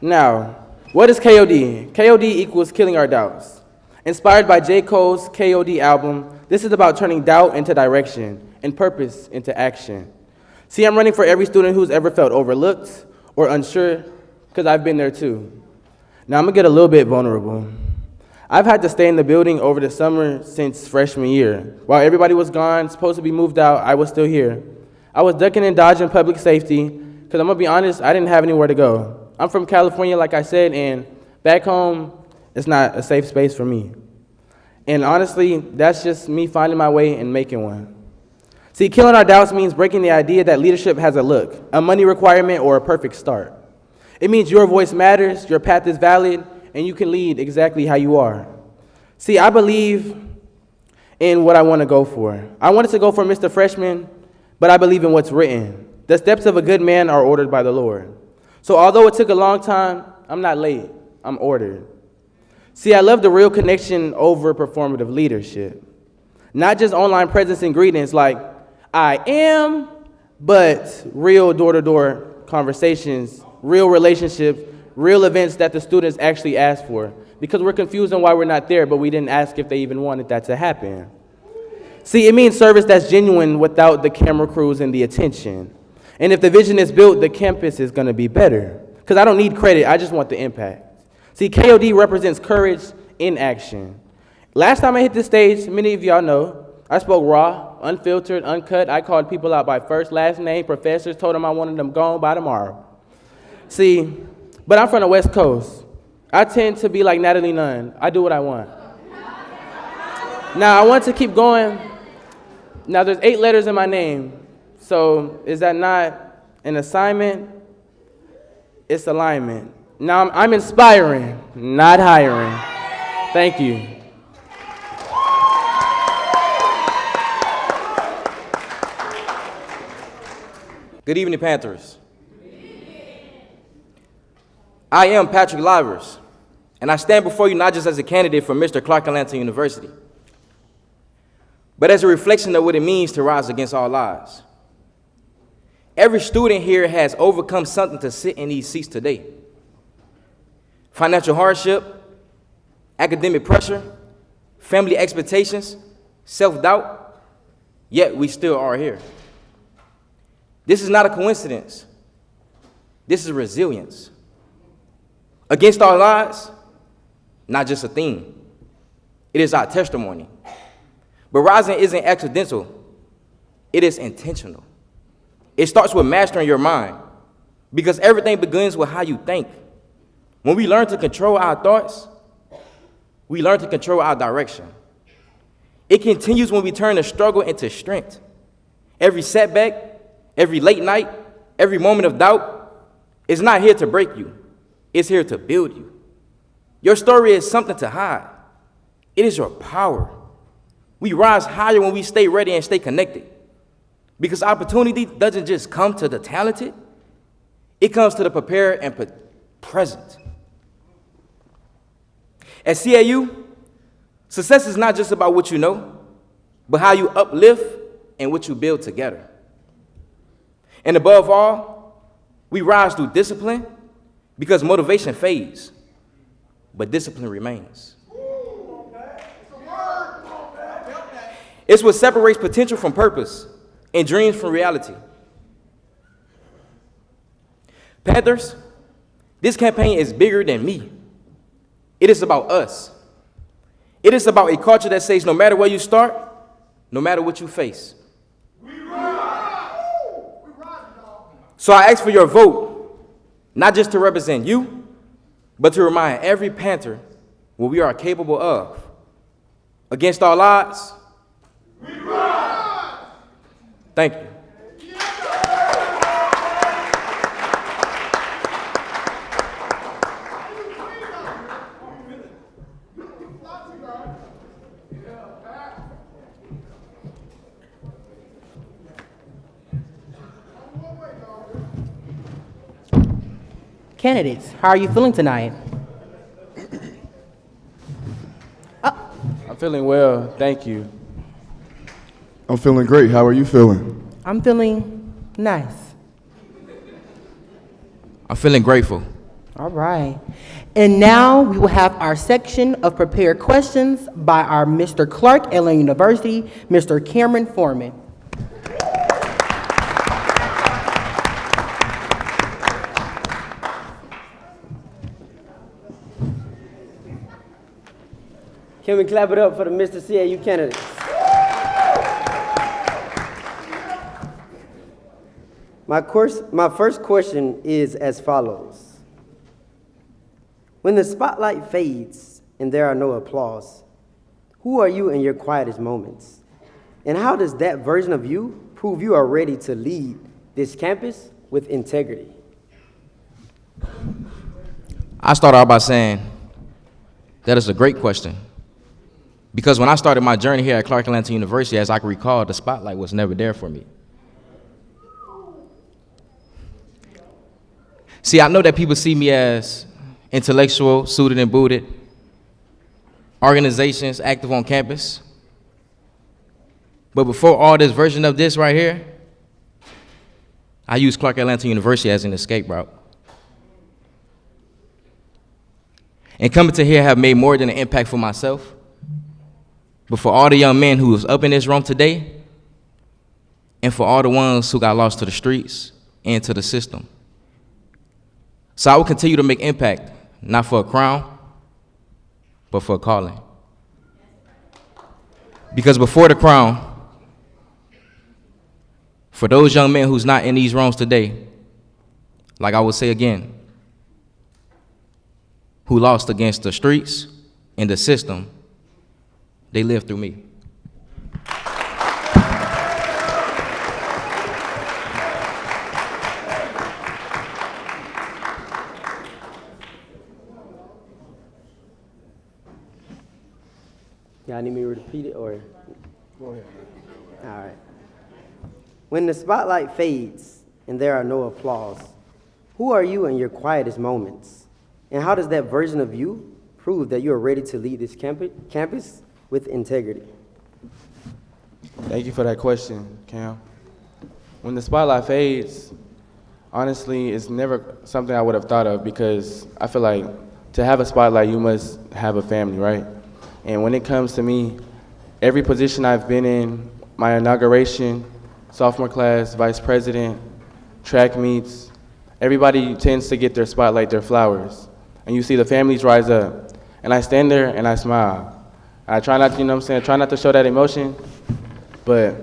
Now, what is KOD? KOD equals killing our doubts. Inspired by J. Cole's KOD album, this is about turning doubt into direction and purpose into action. See, I'm running for every student who's ever felt overlooked or unsure, because I've been there too. Now, I'm gonna get a little bit vulnerable. I've had to stay in the building over the summer since freshman year. While everybody was gone, supposed to be moved out, I was still here. I was ducking and dodging public safety, because I'm gonna be honest, I didn't have anywhere to go. I'm from California, like I said, and back home, it's not a safe space for me. And honestly, that's just me finding my way and making one. See, killing our doubts means breaking the idea that leadership has a look, a money requirement, or a perfect start. It means your voice matters, your path is valid, and you can lead exactly how you are. See, I believe in what I want to go for. I wanted to go for Mr. Freshman, but I believe in what's written. The steps of a good man are ordered by the Lord. So although it took a long time, I'm not late, I'm ordered. See, I love the real connection over performative leadership. Not just online presence and greetings like, I am, but real door-to-door conversations, real relationships, real events that the students actually asked for. Because we're confused on why we're not there, but we didn't ask if they even wanted that to happen. See, it means service that's genuine without the camera crews and the attention. And if the vision is built, the campus is gonna be better. Because I don't need credit, I just want the impact. See, KOD represents courage in action. Last time I hit this stage, many of y'all know, I spoke raw, unfiltered, uncut. I called people out by first, last name. Professors told them I wanted them gone by tomorrow. See, but I'm from the West Coast. I tend to be like Natalie Nunn. I do what I want. Now, I want to keep going. Now, there's 8 letters in my name. So is that not an assignment? It's alignment. Now, I'm inspiring, not hiring. Thank you. Good evening, Panthers. I am Patrick Livers, and I stand before you not just as a candidate for Mr. Clark Atlanta University, but as a reflection of what it means to rise against all odds. Every student here has overcome something to sit in these seats today. Financial hardship, academic pressure, family expectations, self-doubt, yet we still are here. This is not a coincidence. This is resilience. Against all odds, not just a theme. It is our testimony. But rising isn't accidental. It is intentional. It starts with mastering your mind, because everything begins with how you think. When we learn to control our thoughts, we learn to control our direction. It continues when we turn the struggle into strength. Every setback, every late night, every moment of doubt is not here to break you. It's here to build you. Your story is something to hide. It is your power. We rise higher when we stay ready and stay connected. Because opportunity doesn't just come to the talented, it comes to the prepared and present. At CAU, success is not just about what you know, but how you uplift and what you build together. And above all, we rise through discipline, because motivation fades, but discipline remains. It's what separates potential from purpose and dreams from reality. Panthers, this campaign is bigger than me. It is about us. It is about a culture that says no matter where you start, no matter what you face. So I ask for your vote, not just to represent you, but to remind every Panther what we are capable of. Against all odds, thank you. Candidates, how are you feeling tonight? I'm feeling well, thank you. I'm feeling great. How are you feeling? I'm feeling nice. I'm feeling grateful. All right. And now we will have our section of prepared questions by our Mr. Clark, Atlanta University, Mr. Cameron Foreman. Can we clap it up for the Mr. CAU candidates? My first question is as follows. When the spotlight fades and there are no applause, who are you in your quietest moments? And how does that version of you prove you are ready to lead this campus with integrity? I start out by saying that is a great question. Because when I started my journey here at Clark Atlanta University, as I can recall, the spotlight was never there for me. See, I know that people see me as intellectual, suited and booted, organizations active on campus. But before all this version of this right here, I used Clark Atlanta University as an escape route. And coming to here have made more than an impact for myself, but for all the young men who was up in this room today, and for all the ones who got lost to the streets and to the system. So I will continue to make impact, not for a crown, but for a calling. Because before the crown, for those young men who's not in these rooms today, like I will say again, who lost against the streets and the system, they lived through me. Y'all need me to repeat it or? Go ahead. All right. When the spotlight fades and there are no applause, who are you in your quietest moments? And how does that version of you prove that you are ready to lead this campus with integrity? Thank you for that question, Cam. When the spotlight fades, honestly, it's never something I would have thought of because I feel like to have a spotlight, you must have a family, right? And when it comes to me, every position I've been in, my inauguration, sophomore class, vice president, track meets, everybody tends to get their spotlight, their flowers. And you see the families rise up. And I stand there and I smile. I try not to, you know what I'm saying, try not to show that emotion. But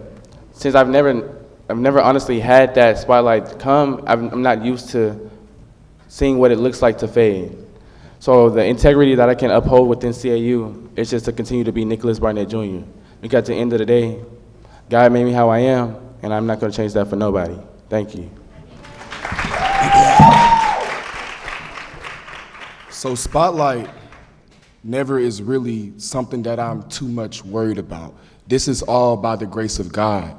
since I've never honestly had that spotlight come, I'm not used to seeing what it looks like to fade. So the integrity that I can uphold within CAU is just to continue to be Nicholas Barnett Jr. Because at the end of the day, God made me how I am, and I'm not going to change that for nobody. Thank you. So spotlight never is really something that I'm too much worried about. This is all by the grace of God.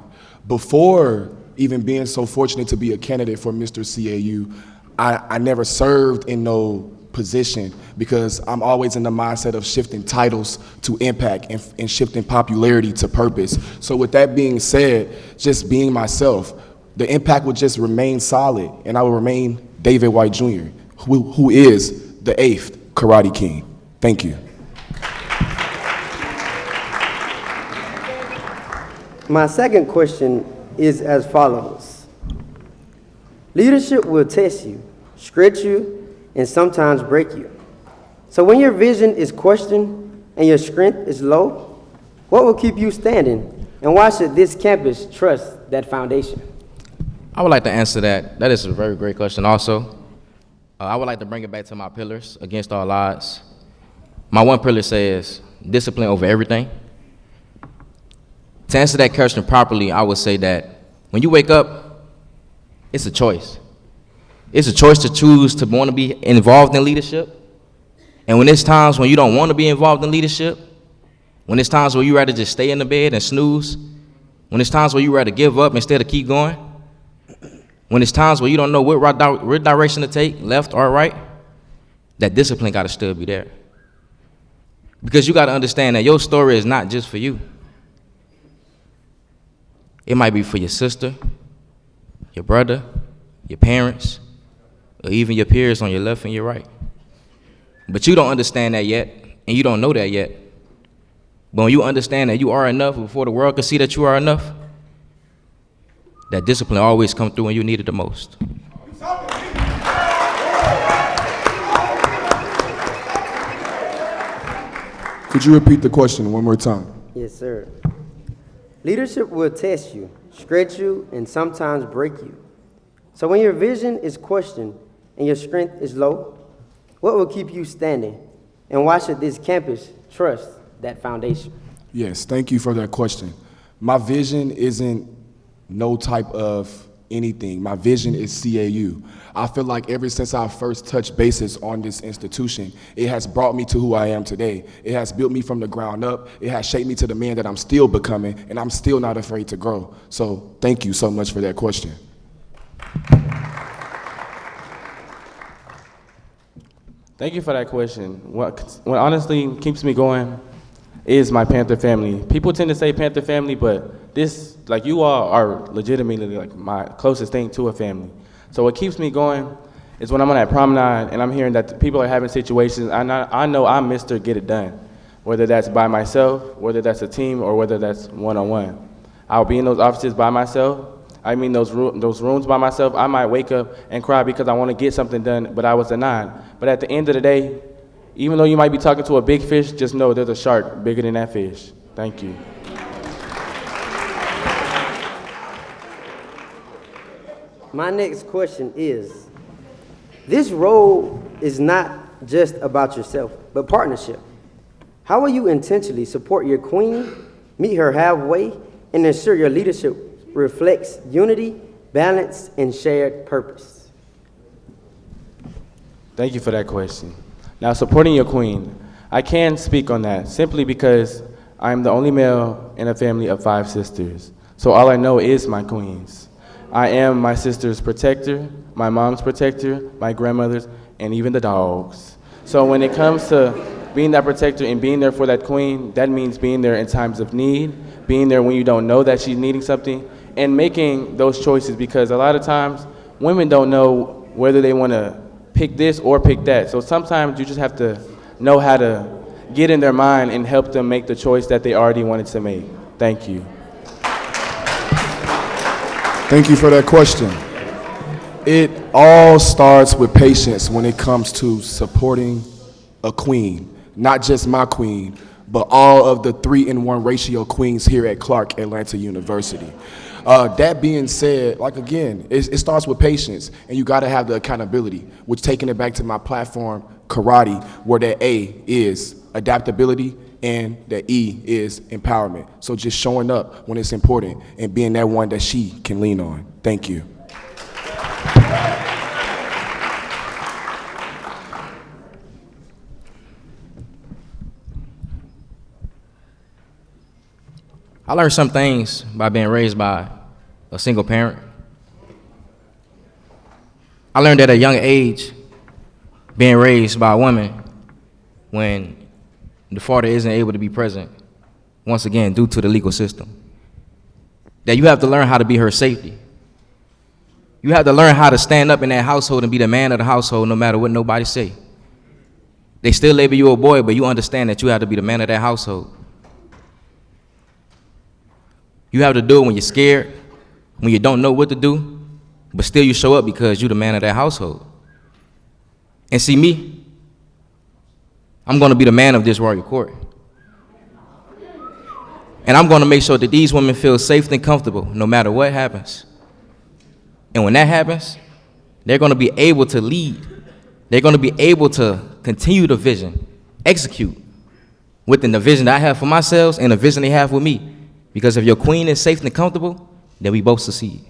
Before even being so fortunate to be a candidate for Mr. CAU, I never served in no position because I'm always in the mindset of shifting titles to impact and shifting popularity to purpose. So with that being said, just being myself, the impact will just remain solid and I will remain David White Jr., who is the 8th Karate King. Thank you. My second question is as follows. Leadership will test you, stretch you, and sometimes break you. So when your vision is questioned and your strength is low, what will keep you standing? And why should this campus trust that foundation? I would like to answer that. That is a very great question also. I would like to bring it back to my pillars, against all odds. My one pillar says discipline over everything. To answer that question properly, I would say that when you wake up, it's a choice. It's a choice to choose to want to be involved in leadership. And when there's times when you don't want to be involved in leadership, when there's times where you rather just stay in the bed and snooze, when there's times where you rather give up instead of keep going, when there's times where you don't know what direction to take, left or right, that discipline got to still be there. Because you got to understand that your story is not just for you. It might be for your sister, your brother, your parents, or even your peers on your left and your right. But you don't understand that yet, and you don't know that yet. But when you understand that you are enough before the world can see that you are enough, that discipline always comes through when you need it the most. Could you repeat the question one more time? Yes, sir. Leadership will test you, stretch you, and sometimes break you. So when your vision is questioned and your strength is low, what will keep you standing? And why should this campus trust that foundation? Yes, thank you for that question. My vision isn't no type of anything. My vision is CAU. I feel like ever since I first touched bases on this institution, it has brought me to who I am today. It has built me from the ground up. It has shaped me to the man that I'm still becoming, and I'm still not afraid to grow. So thank you so much for that question. Thank you for that question. What honestly keeps me going is my Panther family. People tend to say Panther family, but this, like, you all are legitimately like my closest thing to a family. So what keeps me going is when I'm on that promenade and I'm hearing that people are having situations, I know I'm Mr. Get It Done, whether that's by myself, whether that's a team, or whether that's one-on-one. I'll be in those offices by myself. I mean those rooms by myself. I might wake up and cry because I want to get something done, but I was denied. But at the end of the day, even though you might be talking to a big fish, just know there's a shark bigger than that fish. Thank you. My next question is, this role is not just about yourself, but partnership. How will you intentionally support your queen, meet her halfway, and ensure your leadership reflects unity, balance, and shared purpose? Thank you for that question. Now, supporting your queen, I can speak on that simply because I'm the only male in a family of 5 sisters. So all I know is my queens. I am my sister's protector, my mom's protector, my grandmother's, and even the dogs. So when it comes to being that protector and being there for that queen, that means being there in times of need, being there when you don't know that she's needing something, and making those choices, because a lot of times women don't know whether they want to pick this or pick that. So sometimes you just have to know how to get in their mind and help them make the choice that they already wanted to make. Thank you. Thank you for that question. It all starts with patience when it comes to supporting a queen, not just my queen, but all of the 3-in-1 ratio queens here at Clark Atlanta University. That being said, like again, it starts with patience, and you gotta have the accountability, which, taking it back to my platform, karate, where that A is adaptability and that E is empowerment. So just showing up when it's important and being that one that she can lean on. Thank you. I learned some things by being raised by a single parent. I learned at a young age, being raised by a woman, when the father isn't able to be present, once again, due to the legal system, that you have to learn how to be her safety. You have to learn how to stand up in that household and be the man of the household no matter what nobody say. They still label you a boy, but you understand that you have to be the man of that household. You have to do it when you're scared, when you don't know what to do, but still you show up because you're the man of that household. And see me, I'm gonna be the man of this royal court. And I'm gonna make sure that these women feel safe and comfortable no matter what happens. And when that happens, they're gonna be able to lead. They're gonna be able to continue the vision, execute within the vision that I have for myself and the vision they have with me. Because if your queen is safe and comfortable, then we both succeed.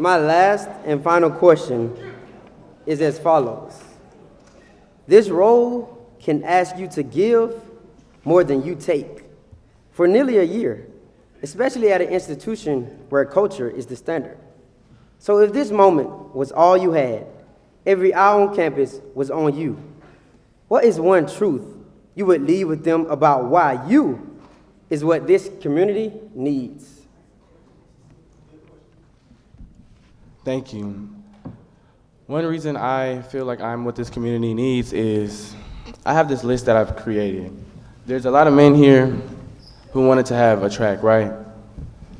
My last and final question is as follows. This role can ask you to give more than you take for nearly a year, especially at an institution where culture is the standard. So if this moment was all you had, every hour on campus was on you, what is one truth you would leave with them about why you is what this community needs? Thank you. One reason I feel like I'm what this community needs is I have this list that I've created. There's a lot of men here who wanted to have a track, right?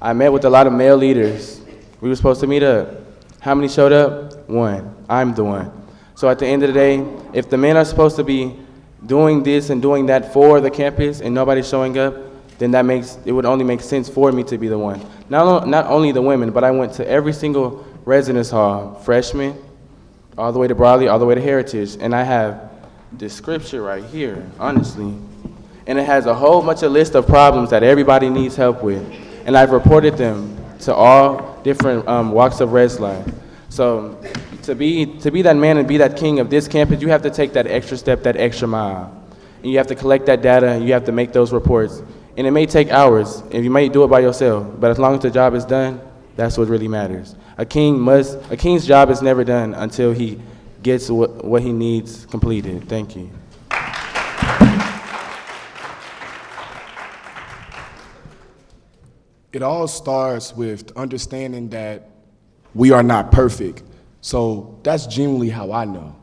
I met with a lot of male leaders. We were supposed to meet up. How many showed up? One. I'm the one. So at the end of the day, if the men are supposed to be doing this and doing that for the campus and nobody's showing up, then it would only make sense for me to be the one. Not only the women, but I went to every single residence hall, freshmen, all the way to Broadley, all the way to Heritage, and I have this scripture right here, honestly. And it has a whole bunch of list of problems that everybody needs help with. And I've reported them to all different walks of Res Life. So to be that man and be that king of this campus, you have to take that extra step, that extra mile. And you have to collect that data, and you have to make those reports. And it may take hours, and you may do it by yourself, but as long as the job is done, that's what really matters. A king's job is never done until he gets what he needs completed. Thank you. It all starts with understanding that we are not perfect. So that's genuinely how I know.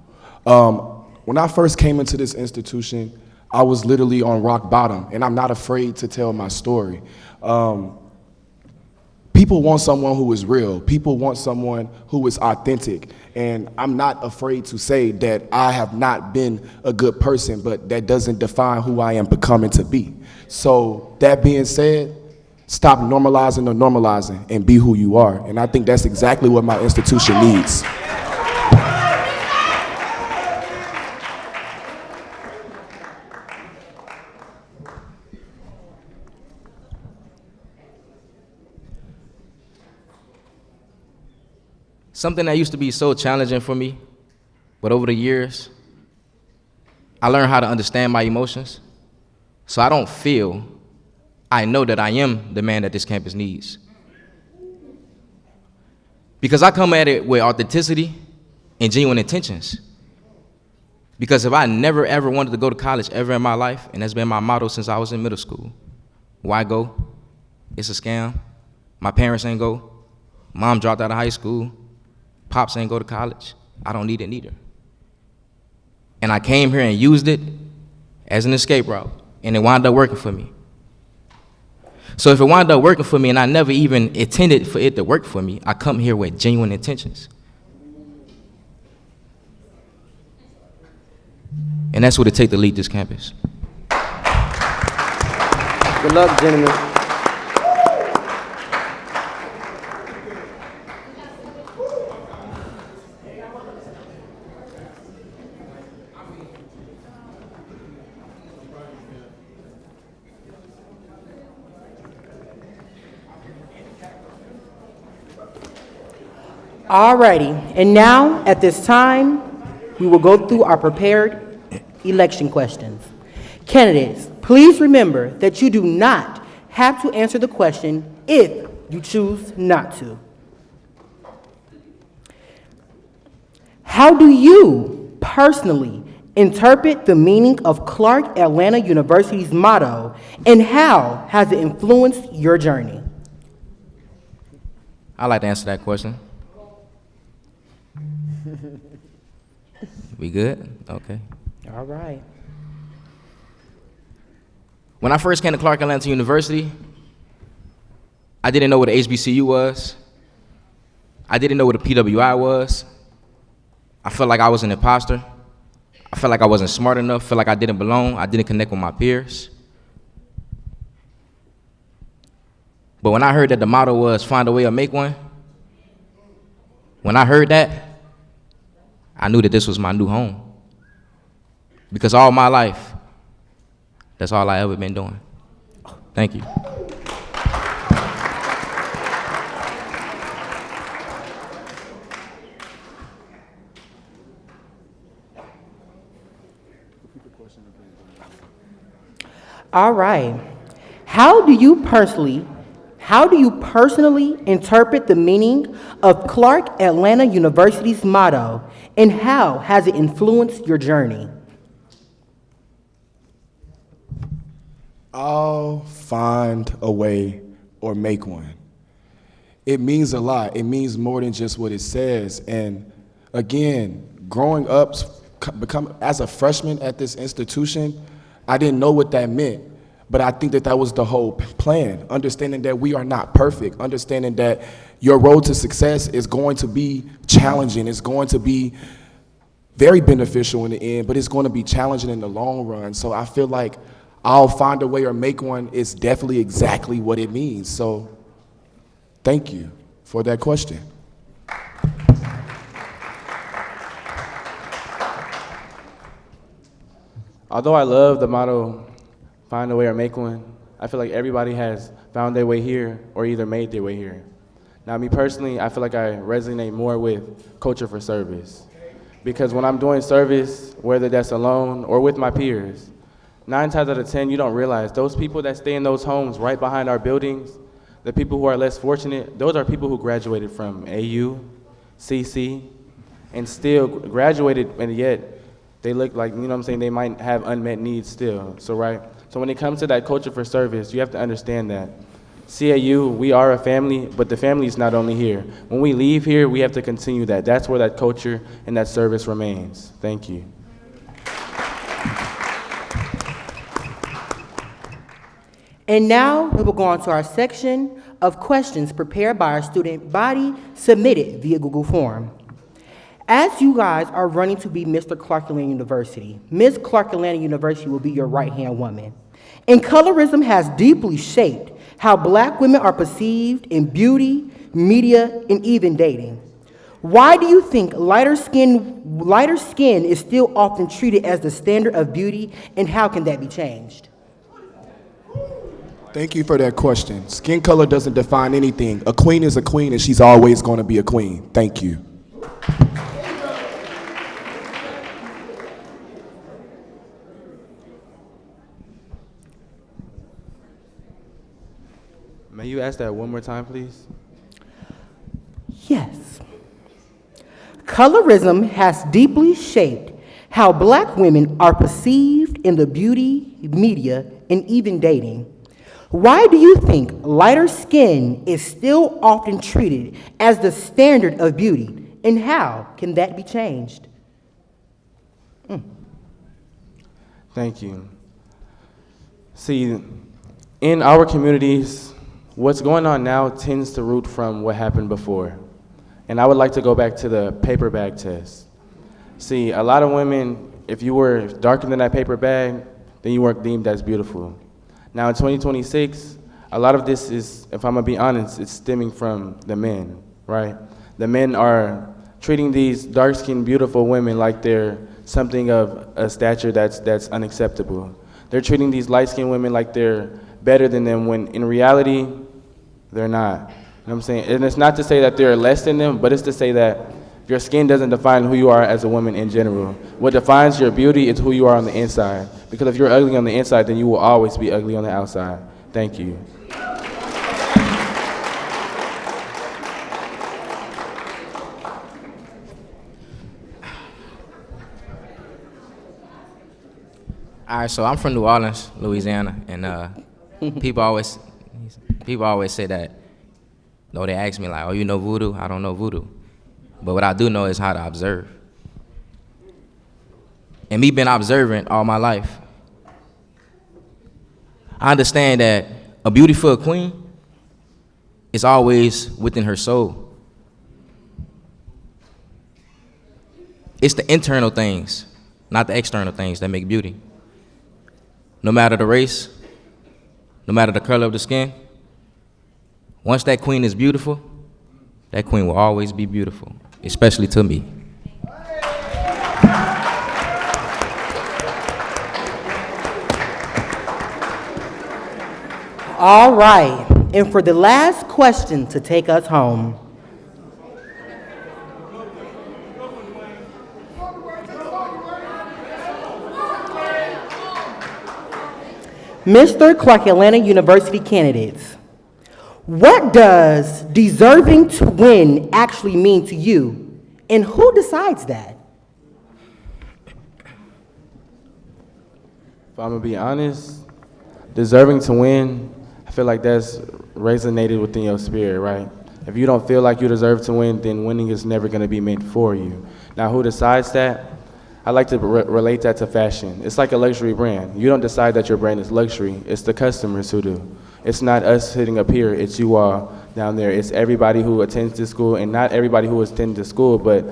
When I first came into this institution, I was literally on rock bottom, and I'm not afraid to tell my story. People want someone who is real. People want someone who is authentic. And I'm not afraid to say that I have not been a good person, but that doesn't define who I am becoming to be. So that being said, stop normalizing or normalizing and be who you are. And I think that's exactly what my institution needs. Something that used to be so challenging for me, but over the years, I learned how to understand my emotions. So I don't feel, I know that I am the man that this campus needs. Because I come at it with authenticity and genuine intentions. Because if I never ever wanted to go to college ever in my life, and that's been my motto since I was in middle school, why go? It's a scam. My parents ain't go. Mom dropped out of high school. Pops ain't go to college. I don't need it neither. And I came here and used it as an escape route, and it wound up working for me. So if it wound up working for me and I never even intended for it to work for me, I come here with genuine intentions. And that's what it takes to lead this campus. Good luck, gentlemen. Alrighty, and now at this time, we will go through our prepared election questions. Candidates, please remember that you do not have to answer the question if you choose not to. How do you personally interpret the meaning of Clark Atlanta University's motto, and how has it influenced your journey? I'd like to answer that question. We good? Okay. All right. When I first came to Clark Atlanta University, I didn't know what a HBCU was. I didn't know what a PWI was. I felt like I was an imposter. I felt like I wasn't smart enough, felt like I didn't belong, I didn't connect with my peers. But when I heard that the motto was find a way or make one, when I heard that, I knew that this was my new home. Because all my life, that's all I ever been doing. Thank you. All right. How do you personally interpret the meaning of Clark Atlanta University's motto, and how has it influenced your journey? I'll find a way or make one. It means a lot. It means more than just what it says. And again, growing up, as a freshman at this institution, I didn't know what that meant. But I think that was the whole plan, understanding that we are not perfect, understanding that your road to success is going to be challenging, it's going to be very beneficial in the end, but it's going to be challenging in the long run. So I feel like I'll find a way or make one is definitely exactly what it means. So thank you for that question. Although I love the motto, find a way or make one, I feel like everybody has found their way here or either made their way here. Now, me personally, I feel like I resonate more with culture for service. Because when I'm doing service, whether that's alone or with my peers, 9 times out of 10, you don't realize those people that stay in those homes right behind our buildings, the people who are less fortunate, those are people who graduated from AU, CC, and still graduated, and yet they look like, you know what I'm saying, they might have unmet needs still. So when it comes to that culture for service, you have to understand that CAU, we are a family, but the family is not only here. When we leave here, we have to continue that. That's where that culture and that service remains. Thank you. And now we will go on to our section of questions prepared by our student body, submitted via Google Form. As you guys are running to be Mr. Clark Atlanta University, Ms. Clark Atlanta University will be your right-hand woman. And colorism has deeply shaped how Black women are perceived in beauty, media, and even dating. Why do you think lighter skin is still often treated as the standard of beauty, and how can that be changed? Thank you for that question. Skin color doesn't define anything. A queen is a queen, and she's always going to be a queen. Thank you. May you ask that one more time, please? Yes. Colorism has deeply shaped how Black women are perceived in the beauty, media, and even dating. Why do you think lighter skin is still often treated as the standard of beauty, and how can that be changed? Thank you. See, in our communities, what's going on now tends to root from what happened before. And I would like to go back to the paper bag test. See, a lot of women, if you were darker than that paper bag, then you weren't deemed as beautiful. Now in 2026, a lot of this is, if I'm gonna be honest, it's stemming from the men, right? The men are treating these dark-skinned, beautiful women like they're something of a stature that's unacceptable. They're treating these light-skinned women like they're better than them, when in reality, they're not. You know what I'm saying? And it's not to say that they're less than them, but it's to say that your skin doesn't define who you are as a woman in general. What defines your beauty is who you are on the inside. Because if you're ugly on the inside, then you will always be ugly on the outside. Thank you. All right, so I'm from New Orleans, Louisiana, and people always say that. No, they ask me like, "Oh, you know voodoo?" I don't know voodoo, but what I do know is how to observe. And me being observant all my life, I understand that a beautiful queen is always within her soul. It's the internal things, not the external things, that make beauty. No matter the race, no matter the color of the skin, once that queen is beautiful, that queen will always be beautiful, especially to me. All right, and for the last question to take us home. Mr. Clark Atlanta University candidates, what does deserving to win actually mean to you, and who decides that? If I'm gonna be honest, deserving to win, I feel like that's resonated within your spirit, right? If you don't feel like you deserve to win, then winning is never gonna be meant for you. Now, who decides that? I like to relate that to fashion. It's like a luxury brand. You don't decide that your brand is luxury. It's the customers who do. It's not us sitting up here. It's you all down there. It's everybody who attends this school, and not everybody who attends the school, but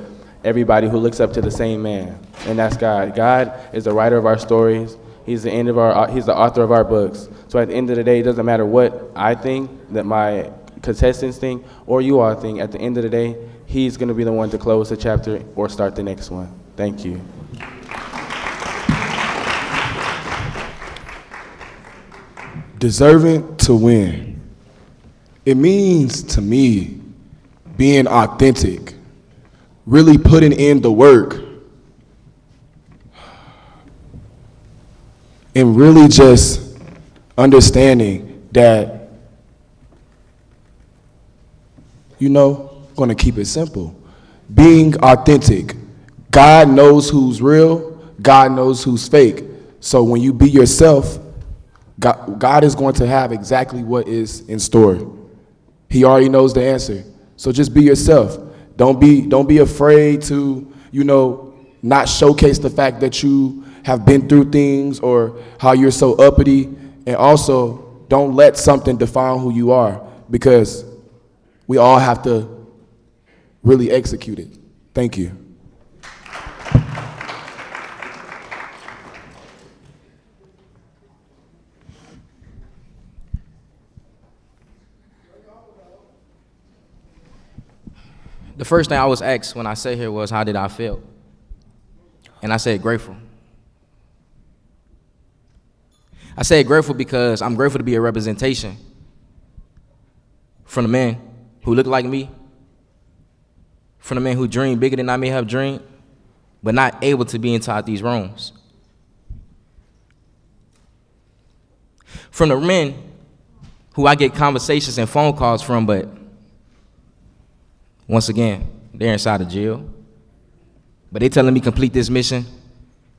everybody who looks up to the same man, and that's God. God is the writer of our stories. He's the author of our books. So at the end of the day, it doesn't matter what I think, that my contestants think, or you all think. At the end of the day, he's going to be the one to close the chapter or start the next one. Thank you. Deserving to win. It means to me being authentic, really putting in the work, and really just understanding that, going to keep it simple. Being authentic. God knows who's real. God knows who's fake. So when you be yourself, God is going to have exactly what is in store. He already knows the answer. So just be yourself. Don't be afraid to, not showcase the fact that you have been through things or how you're so uppity. And also, don't let something define who you are, because we all have to really execute it. Thank you. The first thing I was asked when I sat here was, how did I feel? And I said, grateful. I said grateful because I'm grateful to be a representation from the men who look like me, from the men who dream bigger than I may have dreamed, but not able to be inside these rooms. From the men who I get conversations and phone calls from, but once again, they're inside of jail. But they're telling me complete this mission.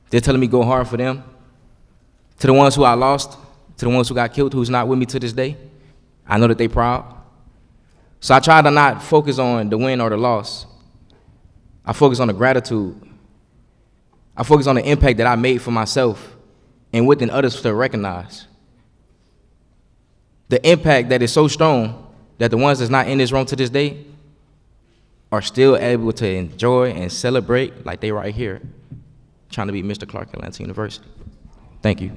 They're telling me go hard for them. To the ones who I lost, to the ones who got killed, who's not with me to this day, I know that they proud. So I try to not focus on the win or the loss. I focus on the gratitude. I focus on the impact that I made for myself and within others to recognize. The impact that is so strong that the ones that's not in this room to this day are still able to enjoy and celebrate like they right here, trying to be Mr. Clark Atlanta University. Thank you.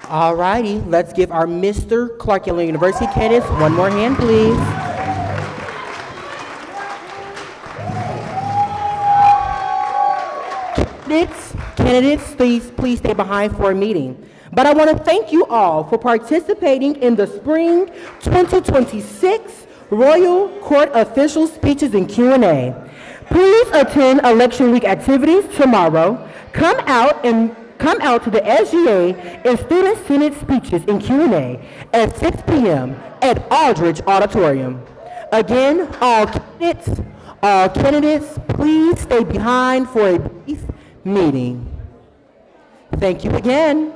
All righty, let's give our Mr. Clark Atlanta University candidates one more hand, please. Candidates, please stay behind for a meeting. But I want to thank you all for participating in the Spring 2026 Royal Court Official Speeches and Q&A. Please attend Election Week activities tomorrow. Come out to the SGA and Student Senate speeches and Q&A at 6 p.m. at Aldridge Auditorium. Again, all candidates, please stay behind for a brief meeting. Thank you again.